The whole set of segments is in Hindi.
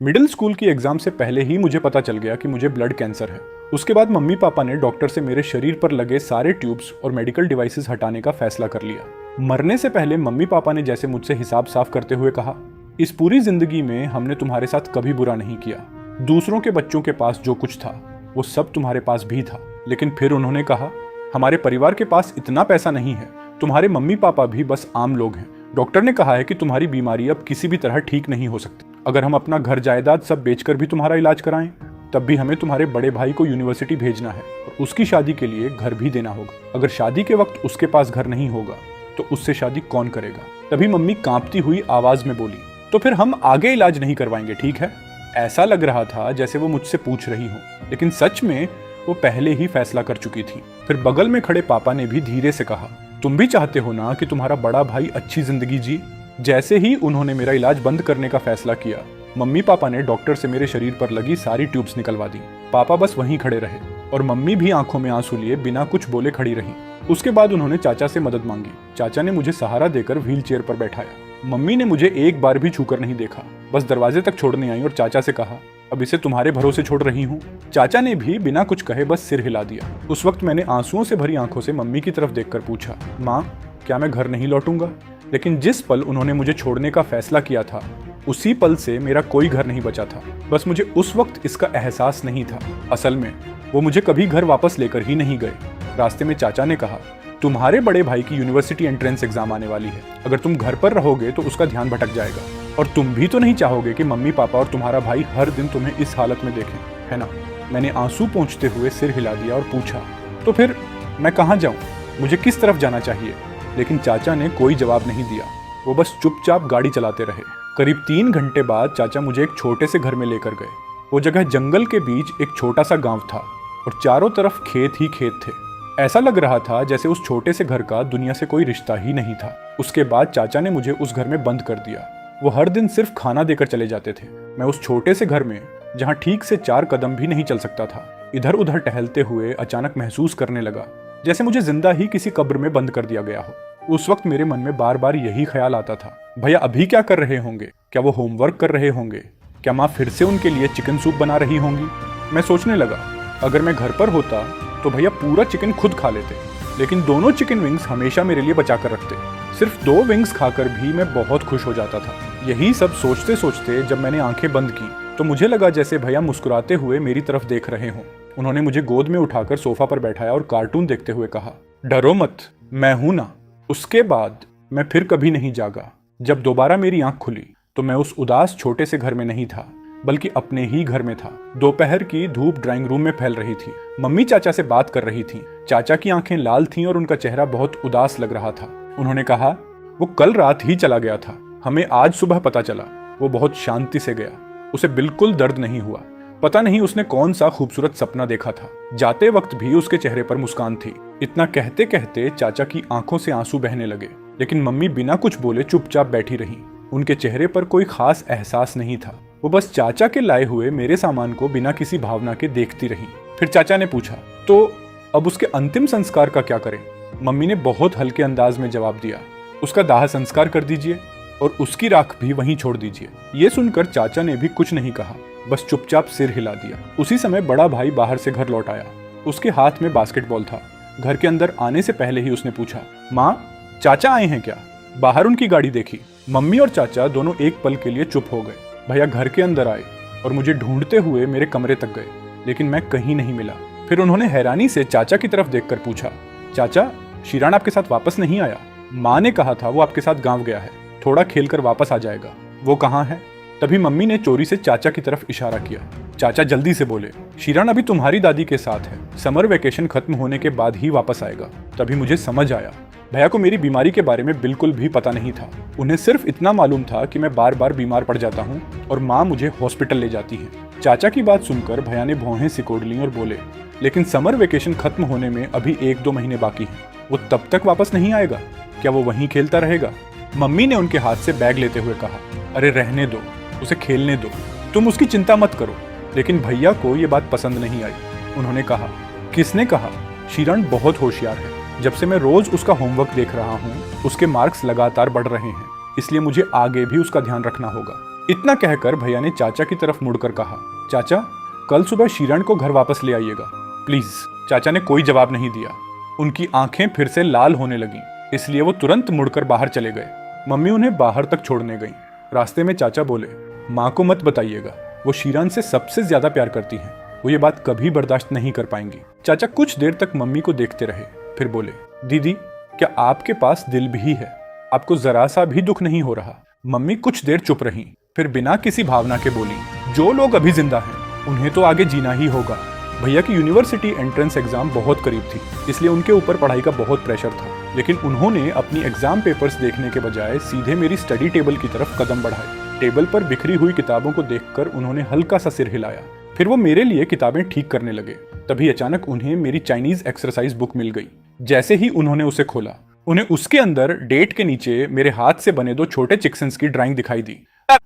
मिडिल स्कूल की एग्जाम से पहले ही मुझे पता चल गया कि मुझे ब्लड कैंसर है। उसके बाद मम्मी पापा ने डॉक्टर से मेरे शरीर पर लगे सारे ट्यूब्स और मेडिकल डिवाइसेस हटाने का फैसला कर लिया। मरने से पहले मम्मी पापा ने जैसे मुझसे हिसाब साफ करते हुए कहा, इस पूरी जिंदगी में हमने तुम्हारे साथ कभी बुरा नहीं किया। दूसरों के बच्चों के पास जो कुछ था वो सब तुम्हारे पास भी था। लेकिन फिर उन्होंने कहा, हमारे परिवार के पास इतना पैसा नहीं है, तुम्हारे मम्मी पापा भी बस आम लोग हैं। डॉक्टर ने कहा है कि तुम्हारी बीमारी अब किसी भी तरह ठीक नहीं हो सकती। अगर हम अपना घर जायदाद सब बेचकर भी तुम्हारा इलाज कराएं, तब भी हमें तुम्हारे बड़े भाई को यूनिवर्सिटी भेजना है और उसकी शादी के लिए घर भी देना होगा। अगर शादी के वक्त उसके पास घर नहीं होगा तो उससे शादी कौन करेगा? तभी मम्मी कांपती हुई आवाज में बोली, तो फिर हम आगे इलाज नहीं करवाएंगे, ठीक है? ऐसा लग रहा था जैसे वो मुझसे पूछ रही हो, लेकिन सच में वो पहले ही फैसला कर चुकी थी। फिर बगल में खड़े पापा ने भी धीरे से कहा, तुम भी चाहते हो ना कि तुम्हारा बड़ा भाई अच्छी जिंदगी जी? जैसे ही उन्होंने मेरा इलाज बंद करने का फैसला किया, मम्मी पापा ने डॉक्टर से मेरे शरीर पर लगी सारी ट्यूब्स निकलवा दी। पापा बस वहीं खड़े रहे और मम्मी भी आंखों में आंसू लिए बिना कुछ बोले खड़ी रही। उसके बाद उन्होंने चाचा से मदद मांगी। चाचा ने मुझे सहारा देकर व्हील चेयर पर बैठाया। मम्मी ने मुझे एक बार भी छूकर नहीं देखा, बस दरवाजे तक छोड़ने आई और चाचा से कहा, अब इसे तुम्हारे भरोसे छोड़ रही हूँ। चाचा ने भी बिना कुछ कहे बस सिर हिला दिया। उस वक्त मैंने आंसुओं से भरी आंखों से मम्मी की तरफ देखकर पूछा, माँ क्या मैं घर नहीं लौटूंगा? लेकिन जिस पल उन्होंने मुझे छोड़ने का फैसला किया था, उसी पल से मेरा कोई घर नहीं बचा था। बस मुझे उस वक्त इसका एहसास नहीं था। असल में वो मुझे कभी घर वापस लेकर ही नहीं गए। रास्ते में चाचा ने कहा, तुम्हारे बड़े भाई की यूनिवर्सिटी एंट्रेंस एग्जाम आने वाली है, अगर तुम घर पर रहोगे तो उसका ध्यान भटक जाएगा। और तुम भी तो नहीं चाहोगे कि मम्मी पापा और तुम्हारा भाई हर दिन तुम्हें इस हालत में देखें, है ना? मैंने आंसू पोंछते हुए सिर हिला दिया और पूछा, तो फिर मैं कहाँ जाऊँ? मुझे किस तरफ जाना चाहिए? लेकिन चाचा ने कोई जवाब नहीं दिया। वो बस चुपचाप गाड़ी चलाते रहे। करीब 3 घंटे बाद चाचा मुझे एक छोटे से घर में लेकर गए। वो जगह जंगल के बीच एक छोटा सा गांव था और चारों तरफ खेत ही खेत थे। ऐसा लग रहा था जैसे उस छोटे से घर का दुनिया से कोई रिश्ता ही नहीं था। उसके बाद चाचा ने मुझे उस घर में बंद कर दिया। वो हर दिन सिर्फ खाना देकर चले जाते थे। मैं उस छोटे से घर में, जहाँ ठीक से 4 कदम भी नहीं चल सकता था, इधर उधर टहलते हुए अचानक महसूस करने लगा जैसे मुझे जिंदा ही किसी कब्र में बंद कर दिया गया हो। उस वक्त मेरे मन में बार बार यही ख्याल आता था, भैया अभी क्या कर रहे होंगे? क्या वो होमवर्क कर रहे होंगे? क्या माँ फिर से उनके लिए चिकन सूप बना रही होंगी? मैं सोचने लगा, अगर मैं घर पर होता तो भैया पूरा चिकन खुद खा लेते, लेकिन दोनों चिकन विंग्स हमेशा मेरे लिए बचा कर रखते। सिर्फ 2 विंग्स खाकर भी मैं बहुत खुश हो जाता था। यही सब सोचते सोचते जब मैंने आंखें बंद की तो मुझे लगा जैसे भैया मुस्कुराते हुए मेरी तरफ देख रहे हों। उन्होंने मुझे गोद में उठाकर सोफा पर बैठाया और कार्टून देखते हुए कहा, डरो मत, मैं हूं ना। उसके बाद मैं फिर कभी नहीं जागा। जब दोबारा मेरी आंख खुली तो मैं उस उदास छोटे से घर में नहीं था, बल्कि अपने ही घर में था। दोपहर की धूप ड्राइंग रूम में फैल रही थी। मम्मी चाचा से बात कर रही थी। चाचा की आंखें लाल थीं और उनका चेहरा बहुत उदास लग रहा था। उन्होंने कहा, वो कल रात ही चला गया था, हमें आज सुबह पता चला। वो बहुत शांति से गया, उसे बिल्कुल दर्द नहीं हुआ। पता नहीं उसने कौन सा खूबसूरत सपना देखा था। जाते वक्त भी उसके चेहरे पर मुस्कान थी। इतना कहते कहते चाचा की आंखों से आंसू बहने लगे, लेकिन मम्मी बिना कुछ बोले चुपचाप बैठी रही। उनके चेहरे पर कोई खास एहसास नहीं था। वो बस चाचा के लाए हुए मेरे सामान को बिना किसी भावना के देखती रही। फिर चाचा ने पूछा, तो अब उसके अंतिम संस्कार का क्या करें? मम्मी ने बहुत हल्के अंदाज में जवाब दिया, उसका दाह संस्कार कर दीजिए और उसकी राख भी वहीं छोड़ दीजिए। ये सुनकर चाचा ने भी कुछ नहीं कहा, बस चुपचाप सिर हिला दिया। उसी समय बड़ा भाई बाहर से घर लौट आया। उसके हाथ में बास्केटबॉल था। घर के अंदर आने से पहले ही उसने पूछा, माँ चाचा आए हैं क्या? बाहर उनकी गाड़ी देखी। मम्मी और चाचा दोनों एक पल के लिए चुप हो गए। भैया घर के अंदर आए और मुझे ढूंढते हुए मेरे कमरे तक गए, लेकिन मैं कहीं नहीं मिला। फिर उन्होंने हैरानी से चाचा की तरफ देखकर पूछा, चाचा शिरान आपके साथ वापस नहीं आया? माँ ने कहा था वो आपके साथ गांव गया है, थोड़ा खेलकर वापस आ जाएगा। वो कहाँ है? तभी मम्मी ने चोरी से चाचा की तरफ इशारा किया। चाचा जल्दी से बोले, शिरान अभी तुम्हारी दादी के साथ है, समर वेकेशन खत्म होने के बाद ही वापस आएगा। तभी मुझे समझ आया, भैया को मेरी बीमारी के बारे में बिल्कुल भी पता नहीं था। उन्हें सिर्फ इतना मालूम था कि मैं बार बार बीमार पड़ जाता हूँ और माँ मुझे हॉस्पिटल ले जाती है। चाचा की बात सुनकर भैया ने भौहें सिकोड़ ली और बोले, लेकिन समर वेकेशन खत्म होने में अभी 1-2 महीने बाकी हैं, वो तब तक वापस नहीं आएगा? क्या वो वहीं खेलता रहेगा? मम्मी ने उनके हाथ से बैग लेते हुए कहा, अरे रहने दो, उसे खेलने दो, तुम उसकी चिंता मत करो। लेकिन भैया को ये बात पसंद नहीं आई। उन्होंने कहा, किसने कहा? शिरण बहुत होशियार है। जब से मैं रोज उसका होमवर्क देख रहा हूँ, उसके मार्क्स लगातार बढ़ रहे हैं, इसलिए मुझे आगे भी उसका ध्यान रखना होगा। इतना कहकर भैया ने चाचा की तरफ मुड़कर कहा, चाचा कल सुबह शीरण को घर वापस ले आइएगा प्लीज। चाचा ने कोई जवाब नहीं दिया। उनकी आंखें फिर से लाल होने लगीं, इसलिए वो तुरंत मुड़कर बाहर चले गए। मम्मी उन्हें बाहर तक छोड़ने गईं। रास्ते में चाचा बोले, माँ को मत बताइएगा, वो शीरण से सबसे ज्यादा प्यार करती हैं, वो ये बात कभी बर्दाश्त नहीं कर पाएंगी। चाचा कुछ देर तक मम्मी को देखते रहे, फिर बोले, दीदी क्या आपके पास दिल भी है? आपको जरा सा भी दुख नहीं हो रहा? मम्मी कुछ देर चुप रहीं, फिर बिना किसी भावना के बोली, जो लोग अभी जिंदा हैं उन्हें तो आगे जीना ही होगा। भैया की यूनिवर्सिटी एंट्रेंस एग्जाम बहुत करीब थी, इसलिए उनके ऊपर पढ़ाई का बहुत प्रेशर था, लेकिन उन्होंने अपनी एग्जाम पेपर्स देखने के बजाय सीधे मेरी स्टडी टेबल की तरफ कदम बढ़ाए। टेबल पर बिखरी हुई किताबों को देखकर उन्होंने हल्का सा सिर हिलाया, फिर वो मेरे लिए किताबें ठीक करने लगे। तभी अचानक उन्हें मेरी चाइनीज एक्सरसाइज बुक मिल गई। जैसे ही उन्होंने उसे खोला, उन्हें उसके अंदर डेट के नीचे मेरे हाथ से बने 2 छोटे चिक्सन्स की ड्राइंग दिखाई दी।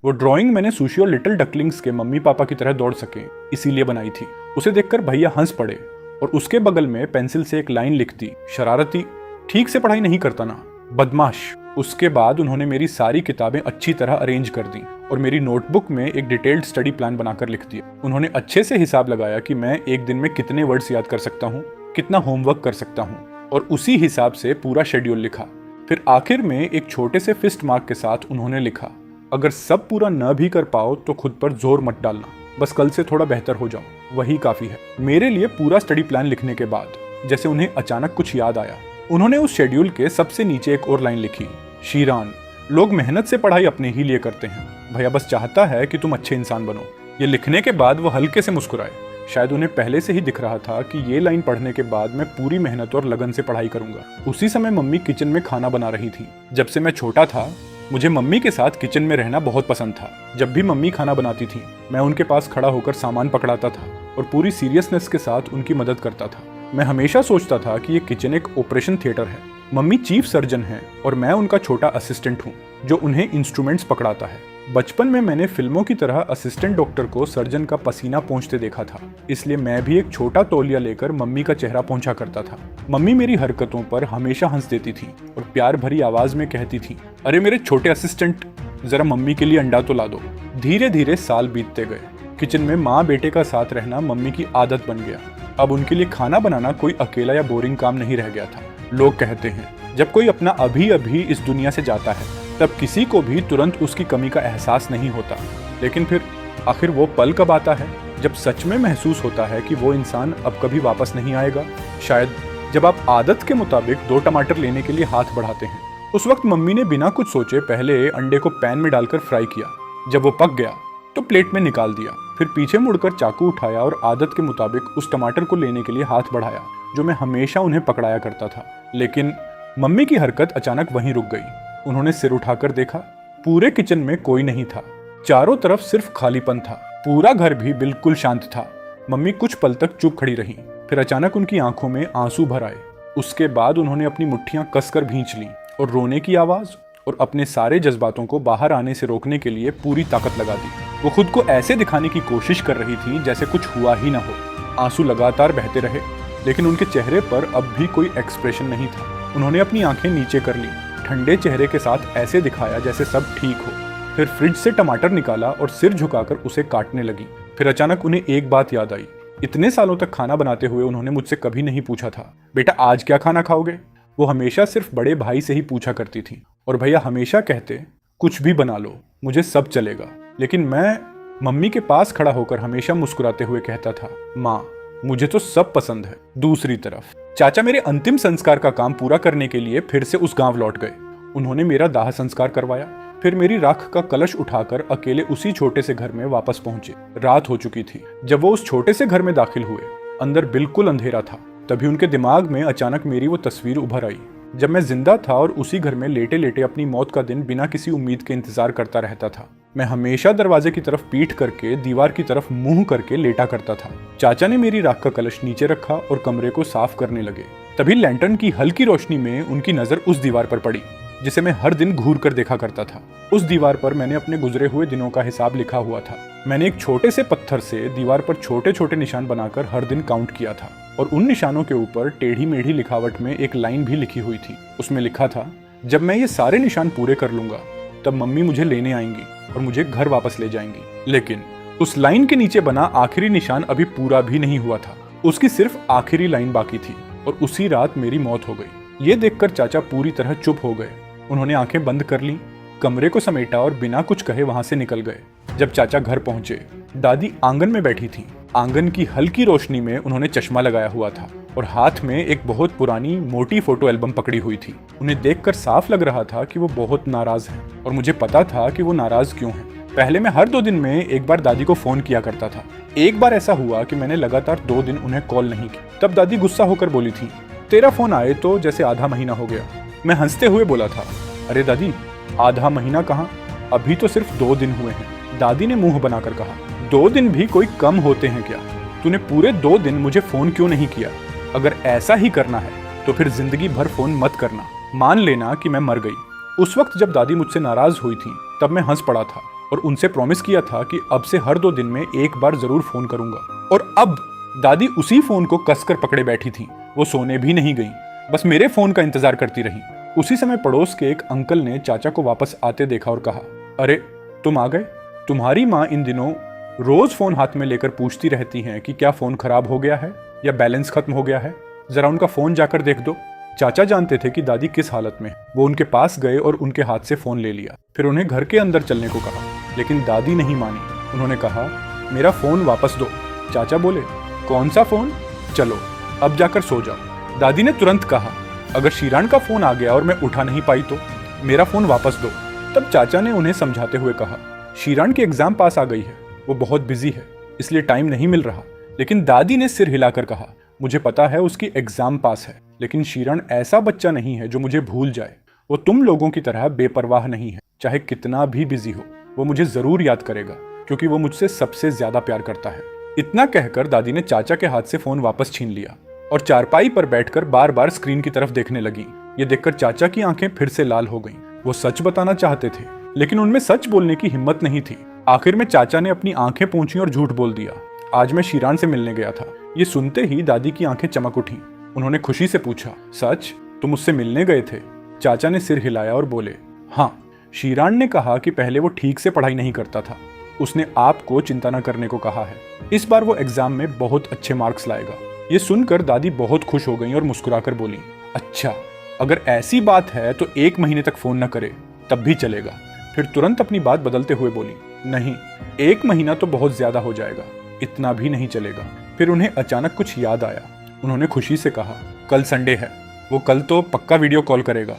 वो ड्राइंग मैंने सुशी और लिटिल डकलिंग्स के मम्मी पापा की तरह दौड़ सके इसीलिए बनाई थी। उसे देखकर भैया हंस पड़े और उसके बगल में पेंसिल से एक लाइन लिख दी, शरारती, ठीक से पढ़ाई नहीं करता ना, बदमाश। उसके बाद उन्होंने मेरी सारी किताबें अच्छी तरह अरेंज कर दी और मेरी नोटबुक में एक डिटेल्ड स्टडी प्लान बनाकर लिख दिया। उन्होंने अच्छे से हिसाब लगाया कि मैं एक दिन में कितने वर्ड्स याद कर सकता हूँ, कितना होमवर्क कर सकता हूँ, और उसी हिसाब से पूरा शेड्यूल लिखा। फिर आखिर में एक छोटे से फिस्ट मार्क के साथ उन्होंने लिखा, अगर सब पूरा न भी कर पाओ तो खुद पर जोर मत डालना, बस कल से थोड़ा बेहतर हो जाओ, वही काफी है। मेरे लिए पूरा स्टडी प्लान लिखने के बाद जैसे उन्हें अचानक कुछ याद आया, उन्होंने उस शेड्यूल के सबसे नीचे एक और लाइन लिखी, शीरान, लोग मेहनत से पढ़ाई अपने ही लिए करते हैं, भैया बस चाहता है कि तुम अच्छे इंसान बनो। ये लिखने के बाद वो हल्के से मुस्कुराए। शायद उन्हें पहले से ही दिख रहा था कि ये लाइन पढ़ने के बाद मैं पूरी मेहनत और लगन से पढ़ाई करूंगा। उसी समय मम्मी किचन में खाना बना रही थी। जब से मैं छोटा था मुझे मम्मी के साथ किचन में रहना बहुत पसंद था। जब भी मम्मी खाना बनाती थी मैं उनके पास खड़ा होकर सामान पकड़ाता था और पूरी सीरियसनेस के साथ उनकी मदद करता था। मैं हमेशा सोचता था कि ये किचन एक ऑपरेशन थिएटर है। मम्मी चीफ सर्जन है और मैं उनका छोटा असिस्टेंट हूँ जो उन्हें इंस्ट्रूमेंट्स पकड़ाता है। बचपन में मैंने फिल्मों की तरह असिस्टेंट डॉक्टर को सर्जन का पसीना पोंछते देखा था, इसलिए मैं भी एक छोटा तौलिया लेकर मम्मी का चेहरा पोंछा करता था। मम्मी मेरी हरकतों पर हमेशा हंस देती थी और प्यार भरी आवाज में कहती थी, अरे मेरे छोटे असिस्टेंट, जरा मम्मी के लिए अंडा तो ला दो। धीरे धीरे साल बीतते गए। किचन में माँ बेटे का साथ रहना मम्मी की आदत बन गया। अब उनके लिए खाना बनाना कोई अकेला या बोरिंग काम नहीं रह गया था। लोग कहते हैं जब कोई अपना अभी अभी इस दुनिया से जाता है तब किसी को भी तुरंत उसकी कमी का एहसास नहीं होता, लेकिन फिर आखिर वो पल कब आता है जब सच में महसूस होता है कि वो इंसान अब कभी वापस नहीं आएगा। शायद जब आप आदत के मुताबिक 2 टमाटर लेने के लिए हाथ बढ़ाते हैं। उस वक्त मम्मी ने बिना कुछ सोचे पहले अंडे को पैन में डालकर फ्राई किया। जब वो पक गया तो प्लेट में निकाल दिया। फिर पीछे मुड़कर चाकू उठाया और आदत के मुताबिक उस टमाटर को लेने के लिए हाथ बढ़ाया जो मैं हमेशा उन्हें पकड़ाया करता था। लेकिन मम्मी की हरकत अचानक वहीं रुक गई। उन्होंने सिर उठाकर देखा, पूरे किचन में कोई नहीं था। चारों तरफ सिर्फ खालीपन था। पूरा घर भी बिल्कुल शांत था। मम्मी कुछ पल तक चुप खड़ी रहीं, फिर अचानक उनकी आंखों में आंसू भर आए। उसके बाद उन्होंने अपनी मुट्ठियां कसकर भींच लीं और रोने की आवाज और अपने सारे जज्बातों को बाहर आने से रोकने के लिए पूरी ताकत लगा दी। वो खुद को ऐसे दिखाने की कोशिश कर रही थी जैसे कुछ हुआ ही ना हो। आंसू लगातार बहते रहे, लेकिन उनके चेहरे पर अब भी कोई एक्सप्रेशन नहीं था। उन्होंने अपनी आंखें नीचे कर ली, ठंडे चेहरे के साथ ऐसे दिखाया जैसे सब ठीक हो। फिर फ्रिज से टमाटर निकाला और सिर झुकाकर उसे काटने लगी। फिर अचानक उन्हें एक बात याद आई। इतने सालों तक खाना बनाते हुए उन्होंने मुझसे कभी नहीं पूछा था, बेटा आज क्या खाना खाओगे? वो हमेशा सिर्फ बड़े भाई से ही पूछा करती थी और भैया हमेशा कहते, कुछ भी बना लो, मुझे सब चलेगा। लेकिन मैं मम्मी के पास खड़ा होकर हमेशा मुस्कुराते हुए कहता था, माँ मुझे तो सब पसंद है। दूसरी तरफ चाचा मेरे अंतिम संस्कार का काम पूरा करने के लिए फिर से उस गांव लौट गए। उन्होंने मेरा दाह संस्कार करवाया, फिर मेरी राख का कलश उठाकर अकेले उसी छोटे से घर में वापस पहुंचे। रात हो चुकी थी। जब वो उस छोटे से घर में दाखिल हुए, अंदर बिल्कुल अंधेरा था। तभी उनके दिमाग में अचानक मेरी वो तस्वीर उभर आई जब मैं जिंदा था और उसी घर में लेटे लेटे अपनी मौत का दिन बिना किसी उम्मीद के इंतजार करता रहता था। मैं हमेशा दरवाजे की तरफ पीठ करके दीवार की तरफ मुंह करके लेटा करता था। चाचा ने मेरी राख का कलश नीचे रखा और कमरे को साफ करने लगे। तभी लैंटर्न की हल्की रोशनी में उनकी नजर उस दीवार पर पड़ी जिसे मैं हर दिन घूर कर देखा करता था। उस दीवार पर मैंने अपने गुजरे हुए दिनों का हिसाब लिखा हुआ था। मैंने एक छोटे से पत्थर से दीवार पर छोटे छोटे निशान बनाकर हर दिन काउंट किया था और उन निशानों के ऊपर टेढ़ी मेढ़ी लिखावट में एक लाइन भी लिखी हुई थी। उसमें लिखा था, जब मैं ये सारे निशान पूरे कर लूंगा तब मम्मी मुझे लेने आएंगी और मुझे घर वापस ले जाएंगी। लेकिन उस लाइन के नीचे बना आखिरी निशान अभी पूरा भी नहीं हुआ था। उसकी सिर्फ आखिरी लाइन बाकी थी और उसी रात मेरी मौत हो गई। ये देखकर चाचा पूरी तरह चुप हो गए। उन्होंने आंखें बंद कर ली, कमरे को समेटा और बिना कुछ कहे वहां से निकल गए। जब चाचा घर पहुंचे, दादी आंगन में बैठी थी। आंगन की हल्की रोशनी में उन्होंने चश्मा लगाया हुआ था और हाथ में एक बहुत पुरानी मोटी फोटो एल्बम पकड़ी हुई थी। उन्हें देखकर साफ लग रहा था कि वो बहुत नाराज हैं और मुझे पता था कि वो नाराज क्यों हैं। पहले मैं हर 2 दिन में एक बार दादी को फोन किया करता था। एक बार ऐसा हुआ कि मैंने लगातार 2 दिन उन्हें कॉल नहीं की। तब दादी गुस्सा होकर बोली थी, तेरा फोन आए तो जैसे आधा महीना हो गया। मैं हंसते हुए बोला था, अरे दादी, आधा महीना कहाँ, अभी तो सिर्फ 2 दिन हुए हैं। दादी ने मुंह बनाकर कहा, 2 दिन भी कोई कम होते हैं क्या? तूने पूरे 2 दिन मुझे फोन क्यों नहीं किया? अगर ऐसा ही करना है तो फिर जिंदगी भर फोन मत करना, मान लेना कि मैं मर गई। उस वक्त जब दादी मुझसे नाराज हुई थी तब मैं हंस पड़ा था और उनसे प्रॉमिस किया था कि अब से हर 2 दिन में एक बार जरूर फोन करूंगा। और अब दादी उसी फोन को कसकर पकड़े बैठी थी। वो सोने भी नहीं गई, बस मेरे फोन का इंतजार करती रही। उसी समय पड़ोस के एक अंकल ने चाचा को वापस आते देखा और कहा, अरे तुम आ गए। तुम्हारी माँ इन दिनों रोज फोन हाथ में लेकर पूछती रहती हैं कि क्या फोन खराब हो गया है या बैलेंस खत्म हो गया है, जरा उनका फोन जाकर देख दो। चाचा जानते थे कि दादी किस हालत में। वो उनके पास गए और उनके हाथ से फोन ले लिया। फिर उन्हें घर के अंदर चलने को कहा, लेकिन दादी नहीं मानी। उन्होंने कहा, मेरा फोन वापस दो। चाचा बोले, कौन सा फोन? चलो अब जाकर सो जाओ। दादी ने तुरंत कहा, अगर शीरान का फोन आ गया और मैं उठा नहीं पाई तो मेरा फोन वापस दो। तब चाचा ने उन्हें समझाते हुए कहा, शीरान की एग्जाम पास आ गई है, वो बहुत बिजी है इसलिए टाइम नहीं मिल रहा। लेकिन दादी ने सिर हिलाकर कहा, मुझे पता है उसकी एग्जाम पास है, लेकिन शीरण ऐसा बच्चा नहीं है जो मुझे भूल जाए। वो तुम लोगों की तरह बेपरवाह नहीं है। चाहे कितना भी बिजी हो, वो मुझे जरूर याद करेगा क्योंकि वो मुझसे सबसे ज्यादा प्यार करता है। इतना कहकर दादी ने चाचा के हाथ से फोन वापस छीन लिया और चारपाई पर बैठकर बार बार स्क्रीन की तरफ देखने लगी। ये देखकर चाचा की आंखें फिर से लाल हो गईं। वो सच बताना चाहते थे लेकिन उनमें सच बोलने की हिम्मत नहीं थी। आखिर में चाचा ने अपनी आंखें पोंछी और झूठ बोल दिया, आज मैं शीरान से मिलने गया था। ये सुनते ही दादी की आंखें चमक उठी। उन्होंने खुशी से पूछा, सच? तुम उससे मिलने गए थे? चाचा ने सिर हिलाया और बोले, हाँ। शीरान ने कहा कि पहले वो ठीक से पढ़ाई नहीं करता था, उसने आपको चिंता न करने को कहा है। इस बार वो एग्जाम में बहुत अच्छे मार्क्स लाएगा। ये सुनकर दादी बहुत खुश हो गई और मुस्कुराकर बोली, अच्छा, अगर ऐसी बात है तो 1 महीने तक फोन न करे तब भी चलेगा। फिर तुरंत अपनी बात बदलते हुए बोली, नहीं, 1 महीना तो बहुत ज्यादा हो जाएगा, इतना भी नहीं चलेगा। फिर उन्हें अचानक कुछ याद आया। उन्होंने खुशी से कहा, कल संडे है, वो कल तो पक्का वीडियो कॉल करेगा।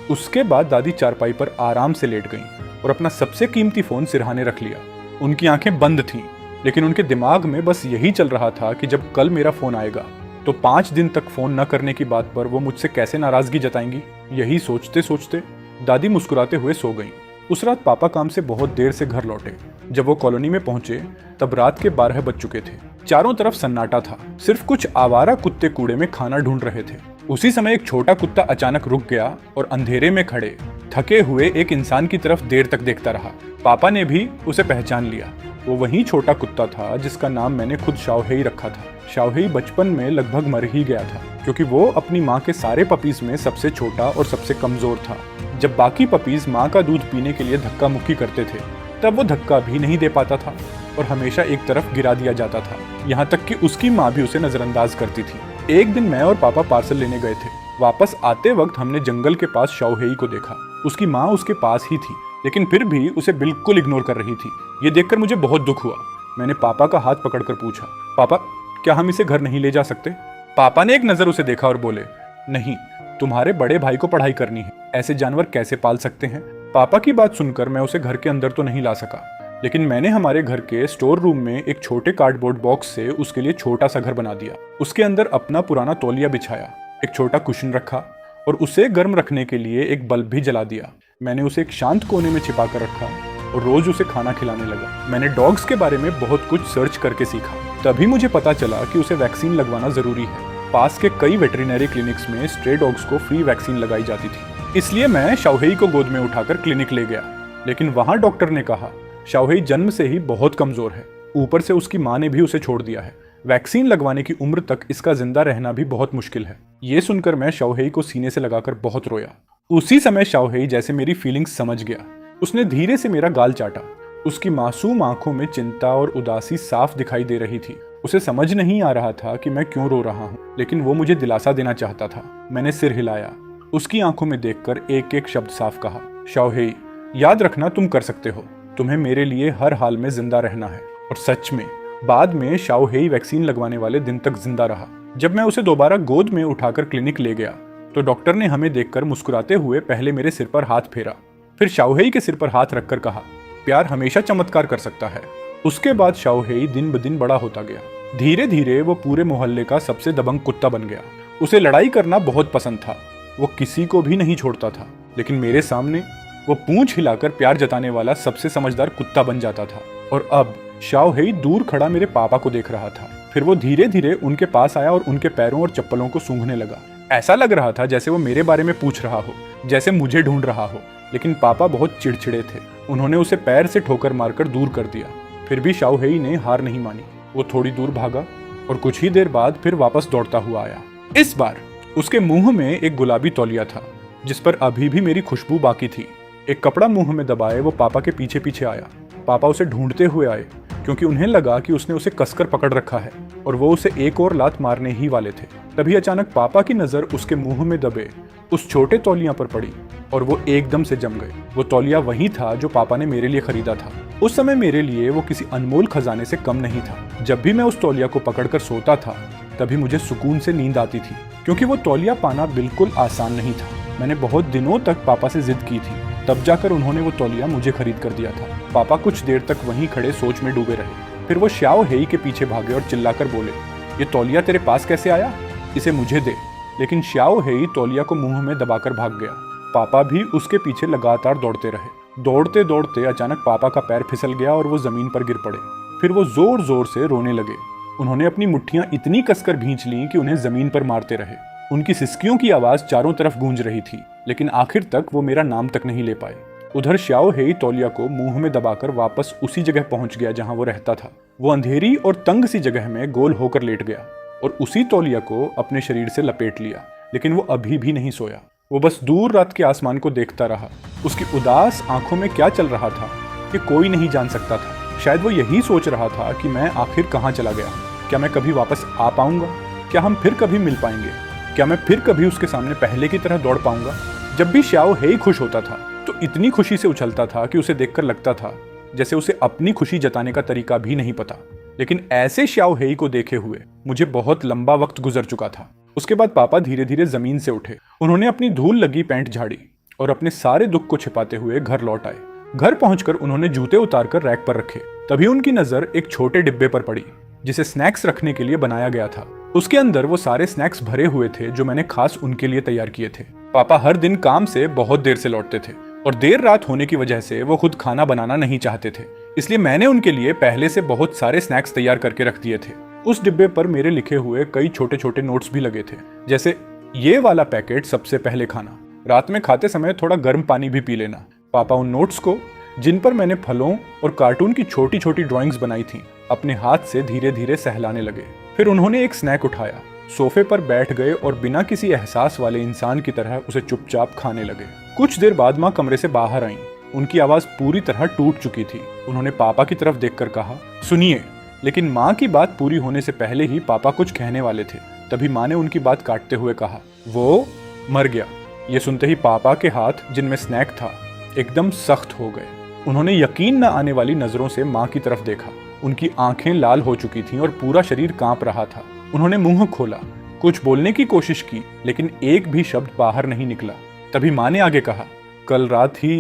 उसके बाद दादी चारपाई पर आराम से लेट गईं और अपना सबसे कीमती फोन सिरहाने रख लिया। उनकी आंखें बंद थीं, लेकिन उनके दिमाग में बस यही चल रहा था कि जब कल मेरा फोन आएगा तो 5 दिन तक फोन न करने की बात पर वो मुझसे कैसे नाराजगी जताएंगी। यही सोचते सोचते दादी मुस्कुराते हुए सो गईं। उस रात पापा काम से बहुत देर से घर लौटे। जब वो कॉलोनी में पहुंचे तब रात के 12 बज चुके थे। चारों तरफ सन्नाटा था, सिर्फ कुछ आवारा कुत्ते कूड़े में खाना ढूंढ रहे थे। उसी समय एक छोटा कुत्ता अचानक रुक गया और अंधेरे में खड़े थके हुए एक इंसान की तरफ देर तक देखता रहा। पापा ने भी उसे पहचान लिया। वो वही छोटा कुत्ता था जिसका नाम मैंने खुद शाओहेई रखा था। शाओहेई बचपन में लगभग मर ही गया था क्योंकि वो अपनी माँ के सारे पपीज में सबसे छोटा और सबसे कमजोर था। जब बाकी पपीज माँ का दूध पीने के लिए धक्का मुक्की करते थे तब वो धक्का भी नहीं दे पाता था और हमेशा एक तरफ गिरा दिया जाता था। यहाँ तक कि उसकी माँ भी उसे नजरअंदाज करती थी। एक दिन मैं और पापा पार्सल लेने गए थे। वापस आते वक्त हमने जंगल के पास शाओहेई को देखा। उसकी माँ उसके पास ही थी लेकिन फिर भी उसे बिल्कुल इग्नोर कर रही थी। ये देखकर मुझे बहुत दुख हुआ। मैंने पापा का हाथ पकड़कर पूछा, पापा क्या हम इसे घर नहीं ले जा सकते? पापा ने एक नजर उसे देखा और बोले, नहीं, तुम्हारे बड़े भाई को पढ़ाई करनी है, ऐसे जानवर कैसे पाल सकते हैं? पापा की बात सुनकर मैं उसे घर के अंदर तो नहीं ला सका, लेकिन मैंने हमारे घर के स्टोर रूम में एक छोटे कार्डबोर्ड बॉक्स से उसके लिए छोटा सा घर बना दिया। उसके अंदर अपना पुराना तौलिया बिछाया, एक छोटा कुशन रखा और उसे गर्म रखने के लिए एक बल्ब भी जला दिया। मैंने उसे एक शांत कोने में छिपा कर रखा और रोज उसे खाना खिलाने लगा। मैंने डॉग्स के बारे में बहुत कुछ सर्च करके सीखा। तभी मुझे पता चला कि उसे वैक्सीन लगवाना जरूरी है। पास के कई वेटरिनरी क्लिनिक्स में स्ट्रे डॉग्स को फ्री वैक्सीन लगाई जाती थी। इसलिए मैं शाओहेई को गोद में उठाकर क्लिनिक ले गया, लेकिन वहां डॉक्टर ने कहा शाओहेई जन्म से ही बहुत कमजोर है, ऊपर से उसकी माँ ने भी उसे छोड़ दिया है। वैक्सीन लगवाने की उम्र तक इसका जिंदा रहना भी बहुत मुश्किल है। ये सुनकर मैं शाओहेई को सीने से लगाकर बहुत रोया। उसी समय शाओहेई जैसे मेरी फीलिंग्स समझ गया। उसने धीरे से मेरा गाल चाटा। उसकी मासूम आंखों में चिंता और उदासी साफ दिखाई दे रही थी। उसे समझ नहीं आ रहा था कि मैं क्यों रो रहा हूँ, लेकिन वो मुझे दिलासा देना चाहता था। मैंने सिर हिलाया। उसकी आंखों में देखकर एक एक शब्द साफ कहा, शाओहेई, याद रखना तुम कर सकते हो। तुम्हें मेरे लिए हर हाल में जिंदा रहना है। और सच में बाद में शाओहेई वैक्सीन लगवाने वाले दिन तक जिंदा रहा। जब मैं उसे दोबारा गोद में उठाकर क्लिनिक ले गया तो डॉक्टर ने हमें देखकर मुस्कुराते हुए पहले मेरे सिर पर हाथ फेरा, फिर शाओहेई के सिर पर हाथ रखकर कहा, प्यार हमेशा चमत्कार कर सकता है। उसके बाद शाओहेई दिन ब दिन बड़ा होता गया। धीरे धीरे वो पूरे मोहल्ले का सबसे दबंग कुत्ता बन गया। उसे लड़ाई करना बहुत पसंद था। वो किसी को भी नहीं छोड़ता था, लेकिन मेरे सामने वो पूंछ हिलाकर प्यार जताने वाला सबसे समझदार कुत्ता बन जाता था। और अब शाओहेई दूर खड़ा मेरे पापा को देख रहा था। फिर वो धीरे धीरे उनके पास आया और उनके पैरों और चप्पलों को सूंघने लगा। ऐसा लग रहा था जैसे वो मेरे बारे में पूछ रहा हो, जैसे मुझे ढूंढ रहा हो। लेकिन पापा बहुत चिड़चिड़े थे। उन्होंने उसे पैर से ठोकर मारकर दूर कर दिया। फिर भी शाओहेई ने हार नहीं मानी। वो थोड़ी दूर भागा और कुछ ही देर बाद फिर वापस दौड़ता हुआ आया। इस बार उसके मुंह में एक गुलाबी तौलिया था जिस पर अभी भी मेरी खुशबू बाकी थी। एक कपड़ा मुंह में दबाए वो पापा के पीछे पीछे आया। पापा उसे ढूंढते हुए आए क्योंकि उन्हें लगा कि उसने उसे कसकर पकड़ रखा है और वो उसे एक और लात मारने ही वाले थे। तभी अचानक पापा की नजर उसके मुंह में दबे उस छोटे तौलिया पर पड़ी और वो एकदम से जम गए। वो तौलिया वही था जो पापा ने मेरे लिए खरीदा था। उस समय मेरे लिए वो किसी अनमोल खजाने से कम नहीं था। जब भी मैं उस तौलिया को पकड़कर सोता था तभी मुझे सुकून से नींद आती थी, क्योंकि वो तौलिया पाना बिल्कुल आसान नहीं था। मैंने बहुत दिनों तक पापा से जिद की थी, तब जाकर उन्होंने वो तौलिया मुझे खरीद कर दिया था। पापा कुछ देर तक वहीं खड़े सोच में डूबे रहे। फिर वो शाओहेई के पीछे भागे और चिल्लाकर बोले, ये तौलिया तेरे पास कैसे आया? इसे मुझे दे। लेकिन शाओहेई तौलिया को मुंह में दबाकर भाग गया। पापा भी उसके पीछे लगातार दौड़ते रहे। दौड़ते दौड़ते अचानक पापा का पैर फिसल गया और वो जमीन पर गिर पड़े। फिर वो जोर जोर से रोने लगे। उन्होंने अपनी मुट्ठियां इतनी कसकर भींच लीं कि उन्हें जमीन पर मारते रहे। उनकी सिसकियों की आवाज चारों तरफ गूंज रही थी, लेकिन आखिर तक वो मेरा नाम तक नहीं ले पाए। उधर शाओहेई तौलिया को मुंह में दबाकर वापस उसी जगह पहुंच गया जहां वो रहता था। वो अंधेरी और तंग सी जगह में गोल होकर लेट गया और उसी तौलिया को अपने शरीर से लपेट लिया। लेकिन वो अभी भी नहीं सोया। वो बस दूर रात के आसमान को देखता रहा। उसकी उदास आंखों में क्या चल रहा था कि कोई नहीं जान सकता था। शायद वो यही सोच रहा था कि मैं आखिर कहाँ चला गया। क्या मैं कभी वापस आ पाऊंगा? क्या हम फिर कभी मिल पाएंगे? क्या मैं फिर कभी उसके सामने पहले की तरह दौड़ पाऊंगा? जब भी शाओहेई खुश होता था तो इतनी खुशी से उछलता था कि उसे देखकर लगता था जैसे उसे अपनी खुशी जताने का तरीका भी नहीं पता। लेकिन ऐसे शाओहेई को देखे हुए मुझे बहुत लंबा वक्त गुजर चुका था। उसके बाद पापा धीरे धीरे जमीन से उठे। उन्होंने अपनी धूल लगी पैंट झाड़ी और अपने सारे दुख को छिपाते हुए घर लौट आए। घर पहुंचकर उन्होंने जूते उतारकर रैक पर रखे। तभी उनकी नजर एक छोटे डिब्बे पर पड़ी जिसे स्नैक्स रखने के लिए बनाया गया था। उसके अंदर वो सारे स्नैक्स भरे हुए थे जो मैंने खास उनके लिए तैयार किए थे। पापा हर दिन काम से बहुत देर से लौटते थे और देर रात होने की वजह से वो खुद खाना बनाना नहीं चाहते थे, इसलिए मैंने उनके लिए पहले से बहुत सारे स्नैक्स तैयार करके रख दिए थे। उस डिब्बे पर मेरे लिखे हुए कई छोटे छोटे नोट्स भी लगे थे, जैसे ये वाला पैकेट सबसे पहले खाना, रात में खाते समय थोड़ा गर्म पानी भी पी लेना। पापा उन नोट्स को, जिन पर मैंने फलों और कार्टून की छोटी छोटी ड्राइंग्स बनाई थी, अपने हाथ से धीरे धीरे सहलाने लगे। फिर उन्होंने एक स्नैक उठाया, सोफे पर बैठ गए और बिना किसी एहसास वाले इंसान की तरह उसे चुपचाप खाने लगे। कुछ देर बाद माँ कमरे से बाहर आईं। उनकी आवाज पूरी तरह टूट चुकी थी। उन्होंने पापा की तरफ देखकर कहा, सुनिए। लेकिन माँ की बात पूरी होने से पहले ही पापा कुछ कहने वाले थे। तभी माँ ने उनकी बात काटते हुए कहा, वो मर गया। ये सुनते ही पापा के हाथ, जिनमें स्नैक था, एकदम सख्त हो गए। उन्होंने यकीन न आने वाली नजरों से माँ की तरफ देखा। उनकी आंखें लाल हो चुकी थीं और पूरा शरीर कांप रहा था। उन्होंने मुंह खोला, कुछ बोलने की कोशिश की, लेकिन एक भी शब्द बाहर नहीं निकला। तभी माँ ने आगे कहा, कल रात ही